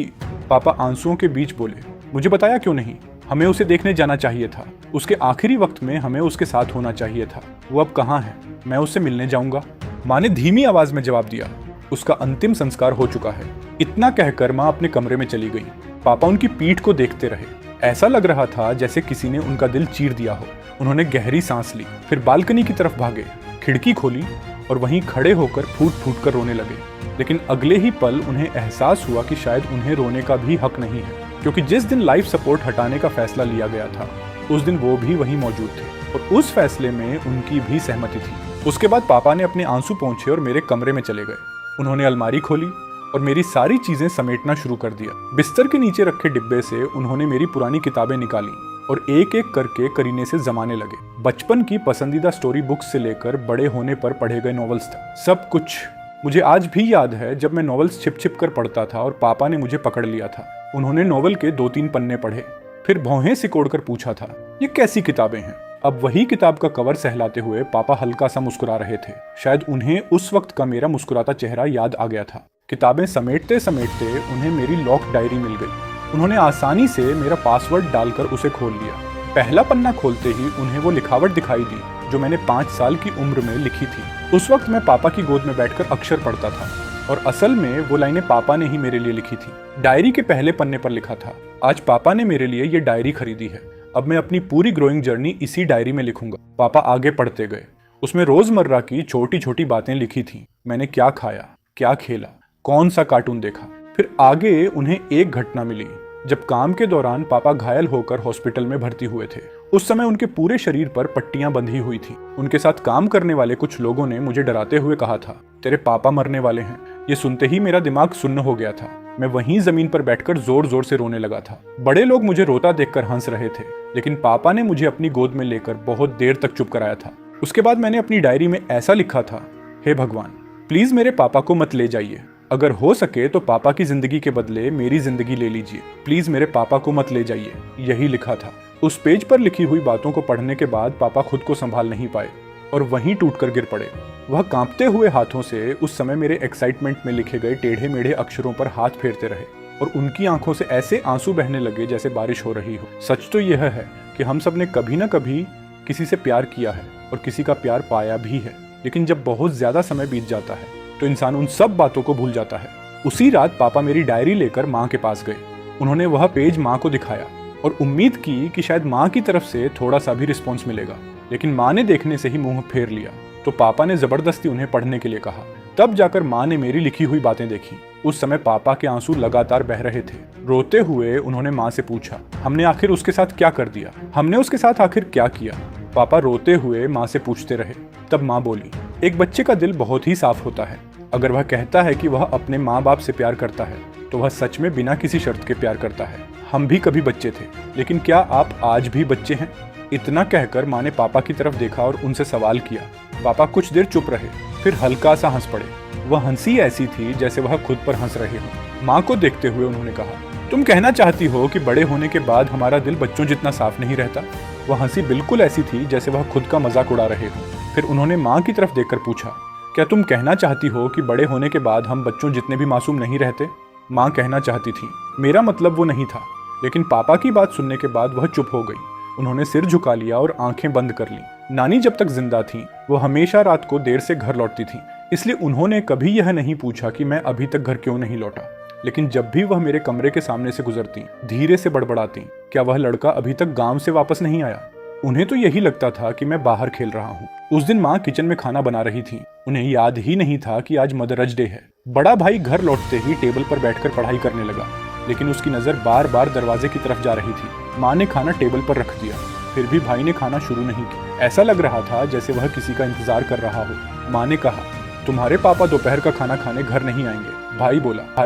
पापा आंसुओं के बीच बोले, मुझे बताया क्यों नहीं? हमें उसे देखने जाना चाहिए था। उसके आखिरी वक्त में हमें उसके साथ होना चाहिए था। वो अब कहाँ है? मैं उससे मिलने जाऊंगा। माँ ने धीमी आवाज में जवाब दिया, उसका अंतिम संस्कार हो चुका है। इतना कहकर माँ अपने कमरे में चली गई। पापा उनकी पीठ को देखते रहे। ऐसा लग रहा था जैसे किसी ने उनका दिल चीर दिया हो। उन्होंने गहरी सांस ली, फिर बालकनी की तरफ भागे, खिड़की खोली और वहीं खड़े होकर फूट फूट कर रोने लगे। लेकिन अगले ही पल उन्हें एहसास हुआ कि शायद उन्हें रोने का भी हक नहीं है, क्योंकि जिस दिन लाइफ सपोर्ट हटाने का फैसला लिया गया था उस दिन वो भी वहीं मौजूद थे और उस फैसले में उनकी भी सहमति थी। उसके बाद पापा ने अपने आंसू पोंछे और मेरे कमरे में चले गए। उन्होंने अलमारी खोली और मेरी सारी चीजें समेटना शुरू कर दिया। बिस्तर के नीचे रखे डिब्बे से उन्होंने मेरी पुरानी किताबें निकाली और एक एक करके करीने से जमाने लगे। बचपन की पसंदीदा स्टोरी बुक्स से लेकर बड़े होने पर पढ़े गए नॉवेल्स तक सब कुछ। मुझे आज भी याद है जब मैं नॉवेल्स छिप छिप कर पढ़ता था और पापा ने मुझे पकड़ लिया था। उन्होंने नॉवेल के 2-3 पन्ने पढ़े, फिर भौहें सिकोड़ कर पूछा था, ये कैसी किताबें हैं। अब वही किताब का कवर सहलाते हुए पापा हल्का सा मुस्कुरा रहे थे। शायद उन्हें उस वक्त का मेरा मुस्कुराता चेहरा याद आ गया था। किताबें समेटते समेटते उन्हें मेरी लॉक डायरी मिल गई। उन्होंने आसानी से मेरा पासवर्ड डालकर उसे खोल लिया। पहला पन्ना खोलते ही उन्हें वो लिखावट दिखाई दी जो मैंने 5 साल की उम्र में लिखी थी। उस वक्त मैं पापा की गोद में बैठकर अक्षर पढ़ता था और असल में वो लाइनें पापा ने ही मेरे लिए लिखी थी। डायरी के पहले पन्ने पर लिखा था, आज पापा ने मेरे लिए ये डायरी खरीदी है, अब मैं अपनी पूरी ग्रोइंग जर्नी इसी डायरी में लिखूंगा। पापा आगे पढ़ते गए। उसमें रोजमर्रा की छोटी छोटी बातें लिखी थी। मैंने क्या खाया, क्या खेला, कौन सा कार्टून देखा। फिर आगे उन्हें एक घटना मिली जब काम के दौरान पापा घायल होकर हॉस्पिटल में भर्ती हुए थे। उस समय उनके पूरे शरीर पर पट्टियां बंधी हुई थी। उनके साथ काम करने वाले कुछ लोगों ने मुझे डराते हुए कहा था, तेरे पापा मरने वाले हैं। ये सुनते ही मेरा दिमाग सुन्न हो गया था। मैं वहीं जमीन पर बैठकर जोर जोर से रोने लगा था। बड़े लोग मुझे रोता देखकर हंस रहे थे, लेकिन पापा ने मुझे अपनी गोद में लेकर बहुत देर तक चुप कराया था। उसके बाद मैंने अपनी डायरी में ऐसा लिखा था, हे भगवान, प्लीज मेरे पापा को मत ले जाइए। अगर हो सके तो पापा की जिंदगी के बदले मेरी जिंदगी ले लीजिए। प्लीज मेरे पापा को मत ले जाइए। यही लिखा था। उस पेज पर लिखी हुई बातों को पढ़ने के बाद पापा खुद को संभाल नहीं पाए और वहीं टूटकर गिर पड़े। वह कांपते हुए हाथों से उस समय मेरे एक्साइटमेंट में लिखे गए टेढ़े मेढ़े अक्षरों पर हाथ फेरते रहे और उनकी आंखों से ऐसे आंसू बहने लगे जैसे बारिश हो रही हो। सच तो यह है कि हम सब ने कभी ना कभी किसी से प्यार किया है और किसी का प्यार पाया भी है, लेकिन जब बहुत ज्यादा समय बीत जाता है तो इंसान उन सब बातों को भूल जाता है। उसी रात पापा मेरी डायरी लेकर माँ के पास गए। उन्होंने वह पेज माँ को दिखाया और उम्मीद की कि शायद माँ की तरफ से थोड़ा सा भी रिस्पॉन्स मिलेगा, लेकिन माँ ने देखने से ही मुंह फेर लिया। तो पापा ने जबरदस्ती उन्हें पढ़ने के लिए कहा। तब जाकर माँ ने मेरी लिखी हुई बातें देखी। उस समय पापा के आंसू लगातार बह रहे थे। रोते हुए उन्होंने माँ से पूछा, हमने आखिर उसके साथ क्या कर दिया, हमने उसके साथ आखिर क्या किया। पापा रोते हुए माँ से पूछते रहे। तब माँ बोली, एक बच्चे का दिल बहुत ही साफ होता है। अगर वह कहता है कि वह अपने माँ बाप से प्यार करता है तो वह सच में बिना किसी शर्त के प्यार करता है। हम भी कभी बच्चे थे, लेकिन क्या आप आज भी बच्चे हैं? इतना कहकर माँ ने पापा की तरफ देखा और उनसे सवाल किया। पापा कुछ देर चुप रहे, फिर हल्का सा हंस पड़े। वह हंसी ऐसी थी जैसे वह खुद पर हंस रहे हो। माँ को देखते हुए उन्होंने कहा, तुम कहना चाहती हो कि बड़े होने के बाद हमारा दिल बच्चों जितना साफ नहीं रहता? वह हंसी बिल्कुल ऐसी थी जैसे वह खुद का मजाक उड़ा रहे हो। फिर उन्होंने माँ की तरफ देखकर पूछा, क्या तुम कहना चाहती हो कि बड़े होने के बाद हम बच्चों जितने भी मासूम नहीं रहते? माँ कहना चाहती थी, मेरा मतलब वो नहीं था। लेकिन पापा की बात सुनने के बाद वह चुप हो गई। उन्होंने सिर झुका लिया और आंखें बंद कर ली। नानी जब तक जिंदा थी वो हमेशा रात को देर से घर लौटती थी, इसलिए उन्होंने कभी यह नहीं पूछा कि मैं अभी तक घर क्यों नहीं लौटा। लेकिन जब भी वह मेरे कमरे के सामने से गुजरती, धीरे से बड़बड़ाती, क्या वह लड़का अभी तक गांव से वापस नहीं आया? उन्हें तो यही लगता था कि मैं बाहर खेल रहा हूँ। उस दिन माँ किचन में खाना बना रही थी। उन्हें याद ही नहीं था कि आज मदर्स डे है। बड़ा भाई घर लौटते ही टेबल पर बैठकर पढ़ाई करने लगा, लेकिन उसकी नजर बार बार दरवाजे की तरफ जा रही थी। माँ ने खाना टेबल पर रख दिया, फिर भी भाई ने खाना शुरू नहीं किया। ऐसा लग रहा था जैसे वह किसी का इंतजार कर रहा हो। माँ ने कहा, तुम्हारे पापा दोपहर का खाना खाने घर नहीं आएंगे। भाई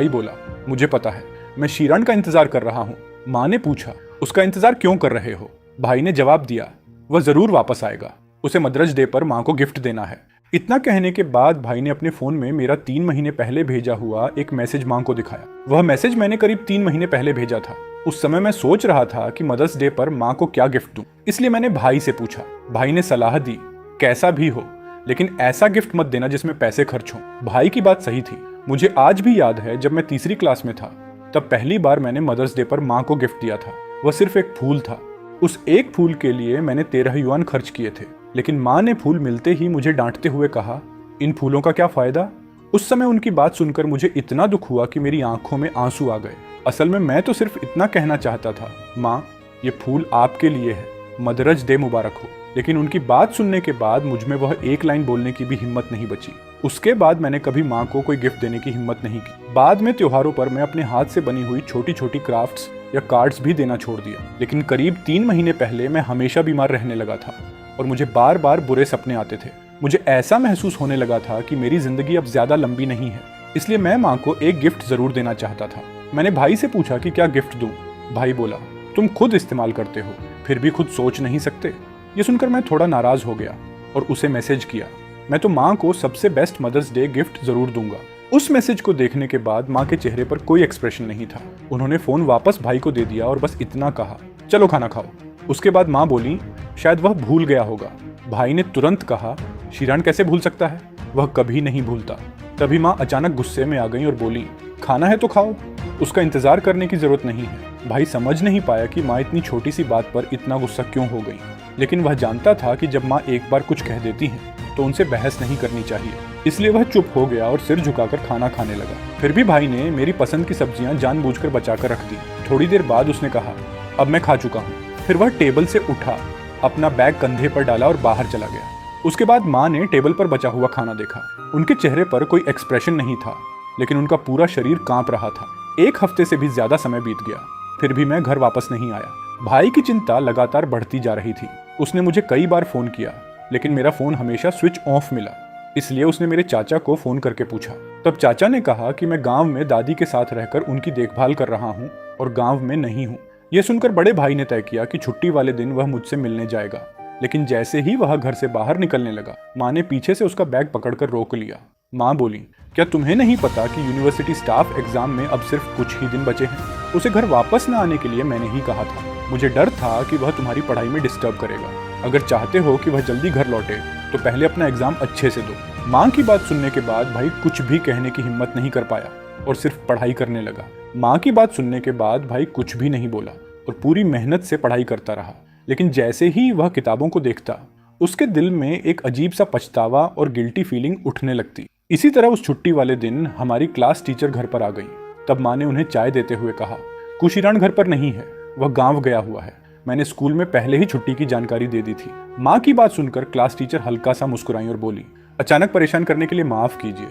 बोला, मुझे पता है, मैं शीरण का इंतजार कर रहा हूँ। माँ ने पूछा, उसका इंतजार क्यों कर रहे हो? भाई ने जवाब दिया, वह जरूर वापस आएगा, उसे मदर्स डे पर माँ को गिफ्ट देना है। इतना कहने के बाद भाई ने अपने फोन में मेरा 3 महीने पहले भेजा हुआ एक मैसेज माँ को दिखाया। वह मैसेज मैंने करीब 3 महीने पहले भेजा था। उस समय मैं सोच रहा था कि मदर्स डे पर माँ को क्या गिफ्ट दूं, इसलिए मैंने भाई से पूछा। भाई ने सलाह दी, कैसा भी हो लेकिन ऐसा गिफ्ट मत देना जिसमें पैसे खर्च हों। भाई की बात सही थी। मुझे आज भी याद है जब मैं तीसरी क्लास में था, तब पहली बार मैंने मदर्स डे पर माँ को गिफ्ट दिया था। वह सिर्फ एक फूल था। उस एक फूल के लिए मैंने 13 युआन खर्च किए थे, लेकिन माँ ने फूल मिलते ही मुझे डांटते हुए कहा, इन फूलों का क्या फायदा? उस समय उनकी बात सुनकर मुझे इतना दुख हुआ कि मेरी आंखों में आंसू आ गए। असल में मैं तो सिर्फ इतना कहना चाहता था, माँ ये फूल आपके लिए है, मदर्स डे मुबारक हो। लेकिन उनकी बात सुनने के बाद मुझ में वह एक लाइन बोलने की भी हिम्मत नहीं बची। उसके बाद मैंने कभी माँ को कोई गिफ्ट देने की हिम्मत नहीं की। बाद में त्योहारों पर मैं अपने हाथ से बनी हुई छोटी छोटी क्राफ्ट्स या कार्ड्स भी देना छोड़ दिया। लेकिन करीब 3 महीने पहले मैं हमेशा बीमार रहने लगा था और मुझे बार बार बुरे सपने आते थे। मुझे ऐसा महसूस होने लगा था कि मेरी जिंदगी अब ज्यादा लंबी नहीं है। इसलिए मैं माँ को एक गिफ्ट जरूर देना चाहता था। मैंने भाई से पूछा कि क्या गिफ्ट दूं। भाई बोला, तुम खुद इस्तेमाल करते हो, फिर भी खुद सोच नहीं सकते। ये सुनकर मैं थोड़ा नाराज हो गया और उसे मैसेज किया, मैं तो माँ को सबसे बेस्ट मदर्स डे गिफ्ट जरूर दूंगा। उस मैसेज को देखने के बाद माँ के चेहरे पर कोई एक्सप्रेशन नहीं था। उन्होंने फोन वापस भाई को दे दिया और बस इतना कहा, चलो खाना खाओ। उसके बाद माँ बोली, शायद वह भूल गया होगा। भाई ने तुरंत कहा, शिरान कैसे भूल सकता है, वह कभी नहीं भूलता। तभी माँ अचानक गुस्से में आ गई और बोली, खाना है तो खाओ, उसका इंतजार करने की जरूरत नहीं है। भाई समझ नहीं पाया कि माँ इतनी छोटी सी बात पर इतना गुस्सा क्यों हो गई, लेकिन वह जानता था कि जब माँ एक बार कुछ कह देती हैं तो उनसे बहस नहीं करनी चाहिए। इसलिए वह चुप हो गया और सिर झुकाकर खाना खाने लगा। फिर भी भाई ने मेरी पसंद की सब्जियां जानबूझकर बचाकर रख दी। थोड़ी देर बाद उसने कहा, अब मैं खा चुका हूँ। फिर वह टेबल से उठा, अपना बैग कंधे पर डाला और बाहर चला गया। उसके बाद माँ ने टेबल पर बचा हुआ खाना देखा। उनके चेहरे पर कोई एक्सप्रेशन नहीं था, लेकिन उनका पूरा शरीर कांप रहा था। एक हफ्ते से भी ज्यादा समय बीत गया, फिर भी मैं घर वापस नहीं आया। भाई की चिंता लगातार बढ़ती जा रही थी। उसने मुझे कई बार फोन किया, लेकिन मेरा फोन हमेशा स्विच ऑफ मिला। इसलिए उसने मेरे चाचा को फोन करके पूछा। तब चाचा ने कहा कि मैं गांव में दादी के साथ रहकर उनकी देखभाल कर रहा हूं और गांव में नहीं हूं। यह सुनकर बड़े भाई ने तय किया कि छुट्टी वाले दिन वह मुझसे मिलने जाएगा। लेकिन जैसे ही वह घर से बाहर निकलने लगा, माँ ने पीछे से उसका बैग पकड़कर रोक लिया। माँ बोली, क्या तुम्हें नहीं पता कि यूनिवर्सिटी स्टाफ एग्जाम में अब सिर्फ कुछ ही दिन बचे हैं? उसे घर वापस न आने के लिए मैंने ही कहा था। मुझे डर था कि वह तुम्हारी पढ़ाई में डिस्टर्ब करेगा। अगर चाहते हो कि वह जल्दी घर लौटे तो पहले अपना एग्जाम अच्छे से दो। माँ की बात सुनने के बाद भाई कुछ भी कहने की हिम्मत नहीं कर पाया और सिर्फ पढ़ाई करने लगा। माँ की बात सुनने के बाद भाई कुछ भी नहीं बोला और पूरी मेहनत से पढ़ाई करता रहा। लेकिन जैसे ही वह किताबों को देखता, उसके दिल में एक अजीब सा पछतावा और गिल्टी फीलिंग उठने लगती। इसी तरह उस छुट्टी वाले दिन हमारी क्लास टीचर घर पर आ गई। तब माँ ने उन्हें चाय देते हुए कहा, कुशिरान घर पर नहीं है, वह गांव गया हुआ है। मैंने स्कूल में पहले ही छुट्टी की जानकारी दे दी थी। माँ की बात सुनकर क्लास टीचर हल्का सा मुस्कुराई और बोली, अचानक परेशान करने के लिए माफ कीजिए,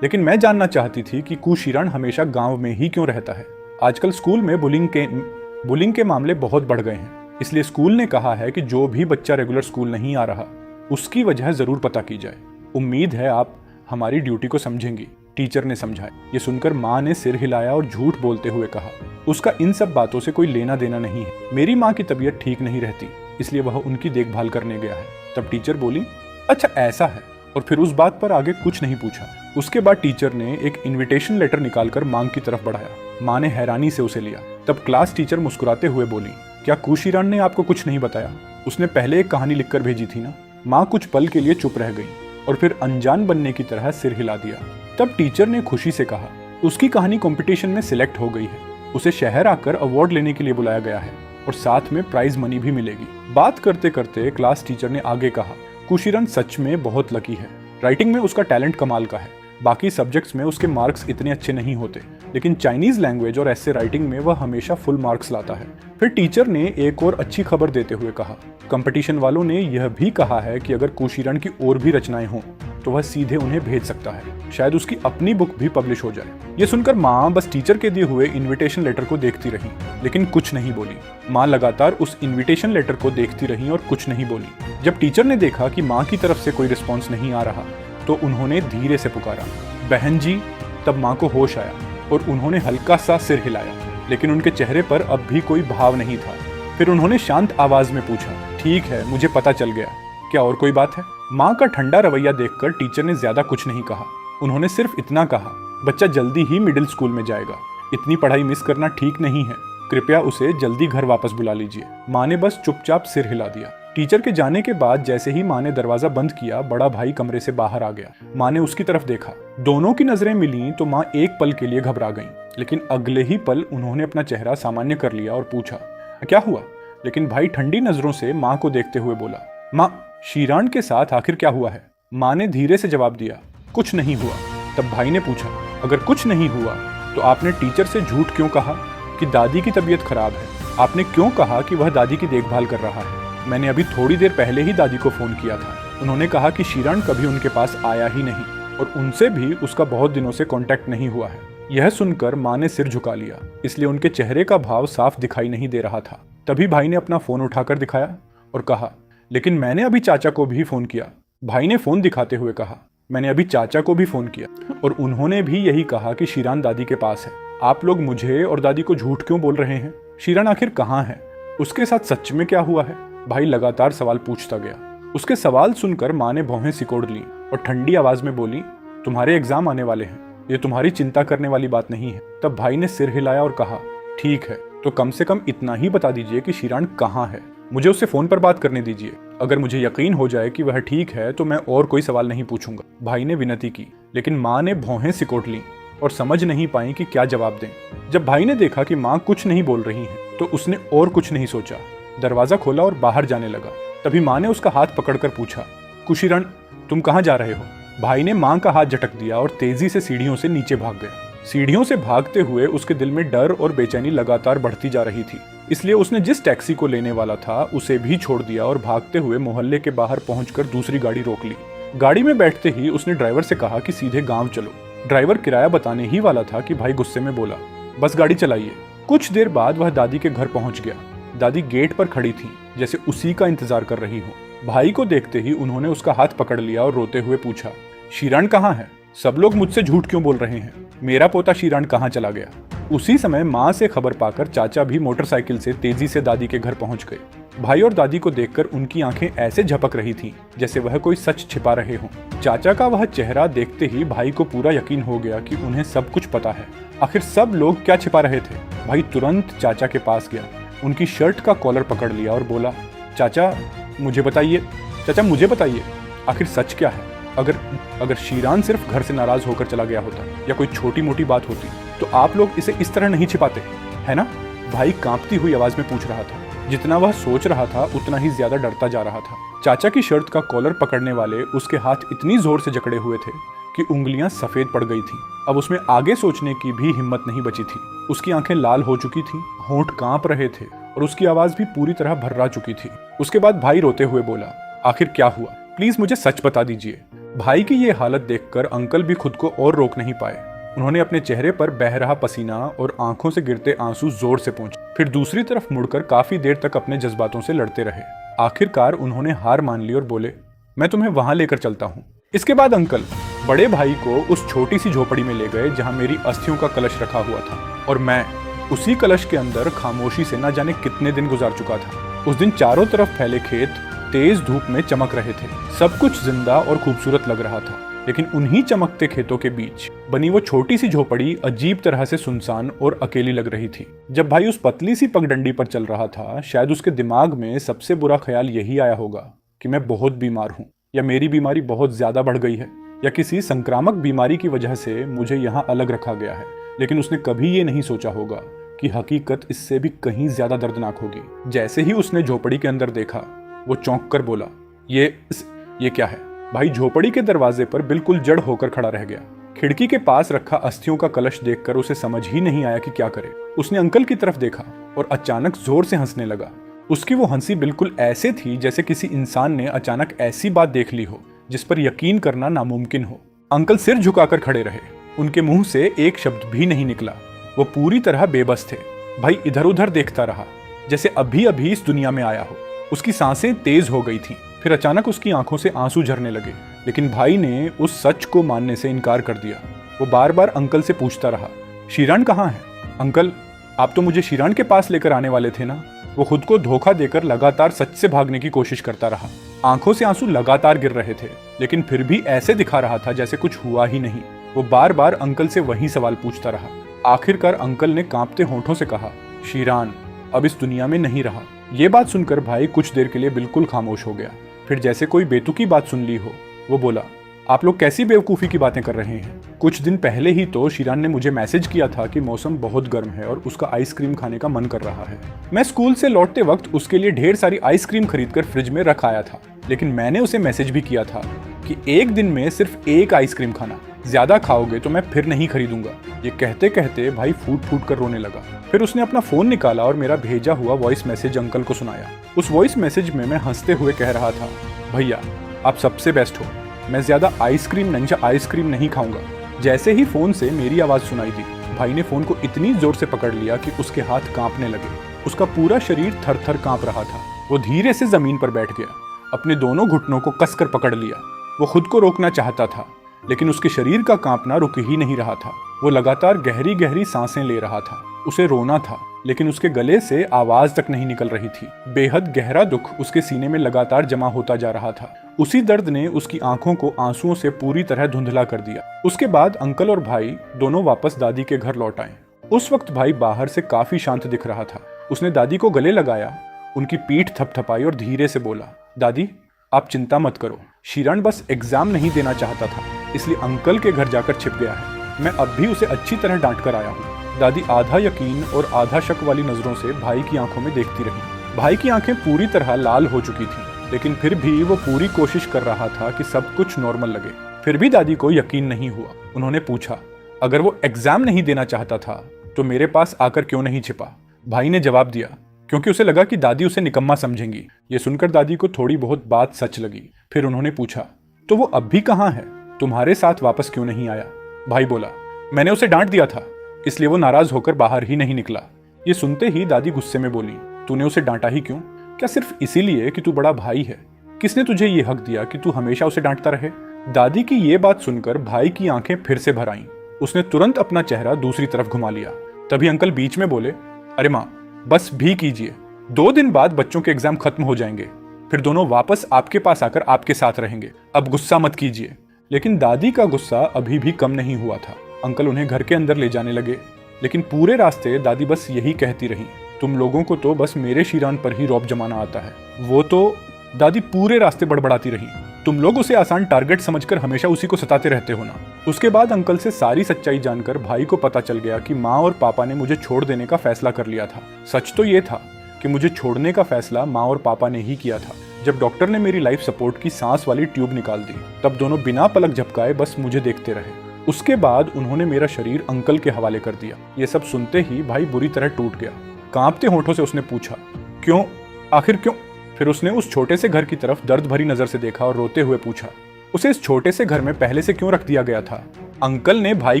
लेकिन मैं जानना चाहती थी कि कुशिरान हमेशा गांव में ही क्यों रहता है। आजकल स्कूल में बुलिंग के मामले बहुत बढ़ गए हैं, इसलिए स्कूल ने कहा है कि जो भी बच्चा रेगुलर स्कूल नहीं आ रहा उसकी वजह जरूर पता की जाए। उम्मीद है आप हमारी ड्यूटी को समझेंगी, टीचर ने समझाया। ये सुनकर माँ ने सिर हिलाया और झूठ बोलते हुए कहा, उसका इन सब बातों से कोई लेना देना नहीं है। मेरी माँ की तबीयत ठीक नहीं रहती, इसलिए वह उनकी देखभाल करने गया है। तब टीचर बोली, अच्छा ऐसा है, और फिर उस बात पर आगे कुछ नहीं पूछा। उसके बाद टीचर ने एक इन्विटेशन लेटर निकालकर माँ की तरफ बढ़ाया। माँ ने हैरानी से उसे लिया। तब क्लास टीचर मुस्कुराते हुए बोली, क्या कुशिरान ने आपको कुछ नहीं बताया? उसने पहले एक कहानी लिखकर भेजी थी ना। माँ कुछ पल के लिए चुप रह गई और फिर अनजान बनने की तरह सिर हिला दिया। तब टीचर ने खुशी से कहा, उसकी कहानी कंपटीशन में सिलेक्ट हो गई है, उसे शहर आकर अवार्ड लेने के लिए बुलाया गया है और साथ में प्राइज मनी भी मिलेगी। बात करते करते क्लास टीचर ने आगे कहा, कुशिरान सच में बहुत लकी है, राइटिंग में उसका टैलेंट कमाल का है। बाकी सब्जेक्ट्स में उसके मार्क्स इतने अच्छे नहीं होते, लेकिन चाइनीज लैंग्वेज और ऐसे राइटिंग में वह हमेशा फुल मार्क्स लाता है। फिर टीचर ने एक और अच्छी खबर देते हुए कहा, कंपटीशन वालों ने यह भी कहा है कि अगर कुशिरान की और भी रचनाएं हों तो वह सीधे उन्हें भेज सकता है, शायद उसकी अपनी बुक भी पब्लिश हो जाए। यह सुनकर माँ बस टीचर के दिए हुए इन्विटेशन लेटर को देखती रही, लेकिन कुछ नहीं बोली। माँ लगातार उस इन्विटेशन लेटर को देखती रही और कुछ नहीं बोली। जब टीचर ने देखा कि माँ की तरफ से कोई रिस्पॉन्स नहीं आ रहा तो उन्होंने धीरे से पुकारा, बहन जी। तब माँ को होश आया और उन्होंने हल्का सा सिर हिलाया, लेकिन उनके चेहरे पर अब भी कोई भाव नहीं था। फिर उन्होंने शांत आवाज में पूछा, ठीक है, मुझे पता चल गया, क्या और कोई बात है? माँ का ठंडा रवैया देखकर टीचर ने ज्यादा कुछ नहीं कहा। उन्होंने सिर्फ इतना कहा, बच्चा जल्दी ही मिडिल स्कूल में जाएगा, इतनी पढ़ाई मिस करना ठीक नहीं है, कृपया उसे जल्दी घर वापस बुला लीजिए। माँ ने बस चुपचाप सिर हिला दिया। टीचर के जाने के बाद जैसे ही माँ ने दरवाजा बंद किया, बड़ा भाई कमरे से बाहर आ गया। माँ ने उसकी तरफ देखा, दोनों की नजरें मिली तो माँ एक पल के लिए घबरा गईं, लेकिन अगले ही पल उन्होंने अपना चेहरा सामान्य कर लिया और पूछा, क्या हुआ? लेकिन भाई ठंडी नजरों से माँ को देखते हुए बोला, माँ, शिरान के साथ आखिर क्या हुआ है? माँ ने धीरे से जवाब दिया, कुछ नहीं हुआ। तब भाई ने पूछा, अगर कुछ नहीं हुआ तो आपने टीचर से झूठ क्यों कहा कि दादी की तबीयत खराब है? आपने क्यों कहा कि वह दादी की देखभाल कर रहा है? मैंने अभी थोड़ी देर पहले ही दादी को फोन किया था, उन्होंने कहा कि शिरान कभी उनके पास आया ही नहीं और उनसे भी उसका बहुत दिनों से कांटेक्ट नहीं हुआ है। यह सुनकर माँ ने सिर झुका लिया, इसलिए उनके चेहरे का भाव साफ दिखाई नहीं दे रहा था। तभी भाई ने अपना फोन उठाकर दिखाया और कहा, लेकिन मैंने अभी चाचा को भी फोन किया। भाई ने फोन दिखाते हुए कहा, मैंने अभी चाचा को भी फ़ोन किया और उन्होंने भी यही कहा कि शीरान दादी के पास है। आप लोग मुझे और दादी को झूठ क्यों बोल रहे हैं? शीरान आखिर कहाँ है? उसके साथ सच में क्या हुआ है? भाई लगातार सवाल पूछता गया। उसके सवाल सुनकर माँ ने भौहें सिकोड़ ली और ठंडी आवाज में बोली, तुम्हारे एग्जाम आने वाले हैं, ये तुम्हारी चिंता करने वाली बात नहीं है। तब भाई ने सिर हिलाया और कहा, ठीक है, तो कम से कम इतना ही बता दीजिए कि शीरान कहाँ है। मुझे उससे फोन पर बात करने दीजिए। अगर मुझे यकीन हो जाए कि वह ठीक है तो मैं और कोई सवाल नहीं पूछूंगा। भाई ने विनती की, लेकिन माँ ने भौहें सिकोड़ लीं और समझ नहीं पाई कि क्या जवाब दें। जब भाई ने देखा कि माँ कुछ नहीं बोल रही है तो उसने और कुछ नहीं सोचा, दरवाजा खोला और बाहर जाने लगा। तभी माँ ने उसका हाथ पकड़कर पूछा, कुशीरण, तुम कहाँ जा रहे हो? भाई ने माँ का हाथ झटक दिया और तेजी से सीढ़ियों से नीचे भाग गया। सीढ़ियों से भागते हुए उसके दिल में डर और बेचैनी लगातार बढ़ती जा रही थी। इसलिए उसने जिस टैक्सी को लेने वाला था उसे भी छोड़ दिया और भागते हुए मोहल्ले के बाहर पहुंचकर दूसरी गाड़ी रोक ली। गाड़ी में बैठते ही उसने ड्राइवर से कहा कि सीधे गांव चलो। ड्राइवर किराया बताने ही वाला था कि भाई गुस्से में बोला, बस गाड़ी चलाइए। कुछ देर बाद वह दादी के घर पहुंच गया। दादी गेट पर खड़ी थी, जैसे उसी का इंतजार कर रही हो। भाई को देखते ही उन्होंने उसका हाथ पकड़ लिया और रोते हुए पूछा, शीरान कहाँ है? सब लोग मुझसे झूठ क्यों बोल रहे हैं? मेरा पोता शीरान कहाँ चला गया? उसी समय माँ से खबर पाकर चाचा भी मोटरसाइकिल से तेजी से दादी के घर पहुंच गए। भाई और दादी को देखकर उनकी आंखें ऐसे झपक रही थीं जैसे वह कोई सच छिपा रहे हों। चाचा का वह चेहरा देखते ही भाई को पूरा यकीन हो गया कि उन्हें सब कुछ पता है। आखिर सब लोग क्या छिपा रहे थे? भाई तुरंत चाचा के पास गया, उनकी शर्ट का कॉलर पकड़ लिया और बोला, चाचा मुझे बताइए, चाचा मुझे बताइए, आखिर सच क्या है? अगर शीरान सिर्फ घर से नाराज होकर चला गया होता या कोई छोटी मोटी बात होती तो आप लोग इसे इस तरह नहीं छिपाते, है ना? भाई कांपती हुई आवाज में पूछ रहा था। जितना वह सोच रहा था उतना ही ज्यादा डरता जा रहा था। चाचा की शर्ट का कॉलर पकड़ने वाले उसके हाथ इतनी जोर से जकड़े हुए थे कि उंगलियां सफेद पड़ गई थीं। अब उसमें आगे सोचने की भी हिम्मत नहीं बची थी। उसकी आंखें लाल हो चुकी थीं, होंठ कांप रहे थे और उसकी आवाज भी पूरी तरह भर्रा चुकी थी। उसके बाद भाई रोते हुए बोला, आखिर क्या हुआ? प्लीज मुझे सच बता दीजिए। भाई की ये हालत देखकर अंकल भी खुद को और रोक नहीं पाए। उन्होंने अपने चेहरे पर बह रहा पसीना और आंखों से गिरते आंसू जोर से पोंछे, फिर दूसरी तरफ मुड़कर काफी देर तक अपने जज्बातों से लड़ते रहे। आखिरकार उन्होंने हार मान ली और बोले, मैं तुम्हें वहां लेकर चलता हूँ। इसके बाद अंकल बड़े भाई को उस छोटी सी झोपड़ी में ले गए जहाँ मेरी अस्थियों का कलश रखा हुआ था और मैं उसी कलश के अंदर खामोशी से न जाने कितने दिन गुजार चुका था। उस दिन चारों तरफ फैले खेत तेज धूप में चमक रहे थे। सब कुछ जिंदा और खूबसूरत लग रहा था, लेकिन उन्हीं चमकते खेतों के बीच बनी वो छोटी सी झोपड़ी अजीब तरह से सुनसान और अकेली लग रही थी। जब भाई उस पतली सी पगडंडी पर चल रहा था, शायद उसके दिमाग में सबसे बुरा ख्याल यही आया होगा कि मैं बहुत बीमार हूँ, या मेरी बीमारी बहुत ज्यादा बढ़ गई है, या किसी संक्रामक बीमारी की वजह से मुझे यहाँ अलग रखा गया है। लेकिन उसने कभी ये नहीं सोचा होगा कि हकीकत इससे भी कहीं ज्यादा दर्दनाक होगी। जैसे ही उसने झोपड़ी के अंदर देखा, वो चौंक कर बोला, ये क्या है? भाई झोपड़ी के दरवाजे पर बिल्कुल जड़ होकर खड़ा रह गया। खिड़की के पास रखा अस्थियों का कलश देखकर उसे समझ ही नहीं आया कि क्या करे। उसने अंकल की तरफ देखा और अचानक जोर से हंसने लगा। उसकी वो हंसी बिल्कुल ऐसे थी जैसे किसी इंसान ने अचानक ऐसी बात देख ली हो जिस पर यकीन करना नामुमकिन हो। अंकल सिर झुकाकर खड़े रहे, उनके मुंह से एक शब्द भी नहीं निकला। वो पूरी तरह बेबस थे। भाई इधर उधर देखता रहा जैसे अभी अभी इस दुनिया में आया हो। उसकी सांसें तेज हो गई थीं। फिर अचानक उसकी आंखों से आंसू झरने लगे, लेकिन भाई ने उस सच को मानने से इनकार कर दिया। वो बार बार अंकल से पूछता रहा, शीरान कहाँ है? अंकल, आप तो मुझे शीरान के पास लेकर आने वाले थे ना? वो खुद को धोखा देकर लगातार सच से भागने की कोशिश करता रहा। आंखों से आंसू लगातार गिर रहे थे, लेकिन फिर भी ऐसे दिखा रहा था जैसे कुछ हुआ ही नहीं। वो बार बार अंकल से वही सवाल पूछता रहा। आखिरकार अंकल ने कांपते होंठों से कहा, शीरान अब इस दुनिया में नहीं रहा। ये बात सुनकर भाई कुछ देर के लिए बिल्कुल खामोश हो गया। फिर जैसे कोई बेतुकी बात सुन ली हो, वो बोला, आप लोग कैसी बेवकूफ़ी की बातें कर रहे हैं? कुछ दिन पहले ही तो शीरान ने मुझे मैसेज किया था कि मौसम बहुत गर्म है और उसका आइसक्रीम खाने का मन कर रहा है। मैं स्कूल से लौटते वक्त उसके लिए ढेर सारी आइसक्रीम खरीदकर फ्रिज में रख आया था, लेकिन मैंने उसे मैसेज भी किया था कि एक दिन में सिर्फ एक आइसक्रीम खाना, ज्यादा खाओगे तो मैं फिर नहीं खरीदूंगा। ये कहते कहते भाई फूट फूट कर रोने लगा। फिर उसने अपना फोन निकाला और मेरा भेजा हुआ वॉइस मैसेज अंकल को सुनाया। उस वॉइस मैसेज में मैं हंसते हुए कह रहा था, भैया आप सबसे बेस्ट हो, मैं ज्यादा आइसक्रीम नहीं खाऊंगा। जैसे ही फोन से मेरी आवाज सुनाई दी, भाई ने फोन को इतनी जोर से पकड़ लिया कि उसके हाथ कांपने लगे। उसका पूरा शरीर थर थर कांप रहा था। वो धीरे से जमीन पर बैठ गया, अपने दोनों घुटनों को कसकर पकड़ लिया। वो खुद को रोकना चाहता था, लेकिन उसके शरीर का कांपना रुक ही नहीं रहा था। वो लगातार गहरी गहरी सांसें ले रहा था। उसे रोना था, लेकिन उसके गले से आवाज तक नहीं निकल रही थी। बेहद गहरा दुख उसके सीने में लगातार जमा होता जा रहा था। उसी दर्द ने उसकी आंखों को आंसुओं से पूरी तरह धुंधला कर दिया। उसके बाद अंकल और भाई दोनों वापस दादी के घर लौट आए। उस वक्त भाई बाहर से काफी शांत दिख रहा था। उसने दादी को गले लगाया, उनकी पीठ थपथपाई और धीरे से बोला, दादी आप चिंता मत करो, शीरण बस एग्जाम नहीं देना चाहता था, इसलिए अंकल के घर जाकर छिप गया है। मैं अब भी उसे अच्छी तरह डांट कर आया हूँ। दादी आधा यकीन और आधा शक वाली नजरों से भाई की आंखों में देखती रही। भाई की आंखें पूरी तरह लाल हो चुकी थी, लेकिन फिर भी वो पूरी कोशिश कर रहा था कि सब कुछ नॉर्मल लगे। फिर भी दादी को यकीन नहीं हुआ। उन्होंने पूछा, अगर वो एग्जाम नहीं देना चाहता था तो मेरे पास आकर क्यों नहीं छिपा? भाई ने जवाब दिया, क्योंकि उसे लगा कि दादी उसे निकम्मा समझेंगी। ये सुनकर दादी को थोड़ी बहुत बात सच लगी। फिर उन्होंने पूछा, तो वो अब भी कहाँ है? तुम्हारे साथ वापस क्यों नहीं आया? भाई बोला, मैंने उसे डांट दिया था, इसलिए वो नाराज होकर बाहर ही नहीं निकला। ये सुनते ही दादी गुस्से में बोली, तूने उसे डांटा ही क्यों? क्या सिर्फ इसीलिए कि तू बड़ा भाई है? किसने तुझे ये हक दिया कि तू हमेशा उसे डांटता रहे? दादी की ये बात सुनकर भाई की आंखें फिर से भर आईं। उसने तुरंत अपना चेहरा दूसरी तरफ घुमा लिया। तभी अंकल बीच में बोले, अरे माँ बस भी कीजिए, 2 दिन बाद बच्चों के एग्जाम खत्म हो जाएंगे, फिर दोनों वापस आपके पास आकर आपके साथ रहेंगे। अब गुस्सा मत कीजिए। लेकिन दादी का गुस्सा अभी भी कम नहीं हुआ था। अंकल उन्हें घर के अंदर ले जाने लगे, लेकिन पूरे रास्ते दादी बस यही कहती रही, तुम लोगों को तो बस मेरे शीरान पर ही रौब जमाना आता है। वो तो दादी पूरे रास्ते बड़बड़ाती रही, तुम लोग उसे आसान टारगेट समझकर हमेशा उसी को सताते रहते हो ना। उसके बाद अंकल से सारी सच्चाई जानकर भाई को पता चल गया कि माँ और पापा ने मुझे छोड़ देने का फैसला कर लिया था। सच तो ये था कि मुझे छोड़ने का फैसला माँ और पापा ने ही किया था। जब डॉक्टर ने मेरी लाइफ सपोर्ट की सांस वाली ट्यूब निकाल दी, तब दोनों बिना पलक झपकाए बस मुझे देखते रहे। उसके बाद उन्होंने मेरा शरीर अंकल के हवाले कर दिया। ये सब सुनते ही भाई बुरी तरह टूट गया। कांपते होठों से उसने पूछा, क्यों? आखिर क्यों? फिर उसने उस छोटे से घर की तरफ दर्द भरी नजर से देखा और रोते हुए पूछा, उसे इस छोटे से घर में पहले से क्यों रख दिया गया था? अंकल ने भाई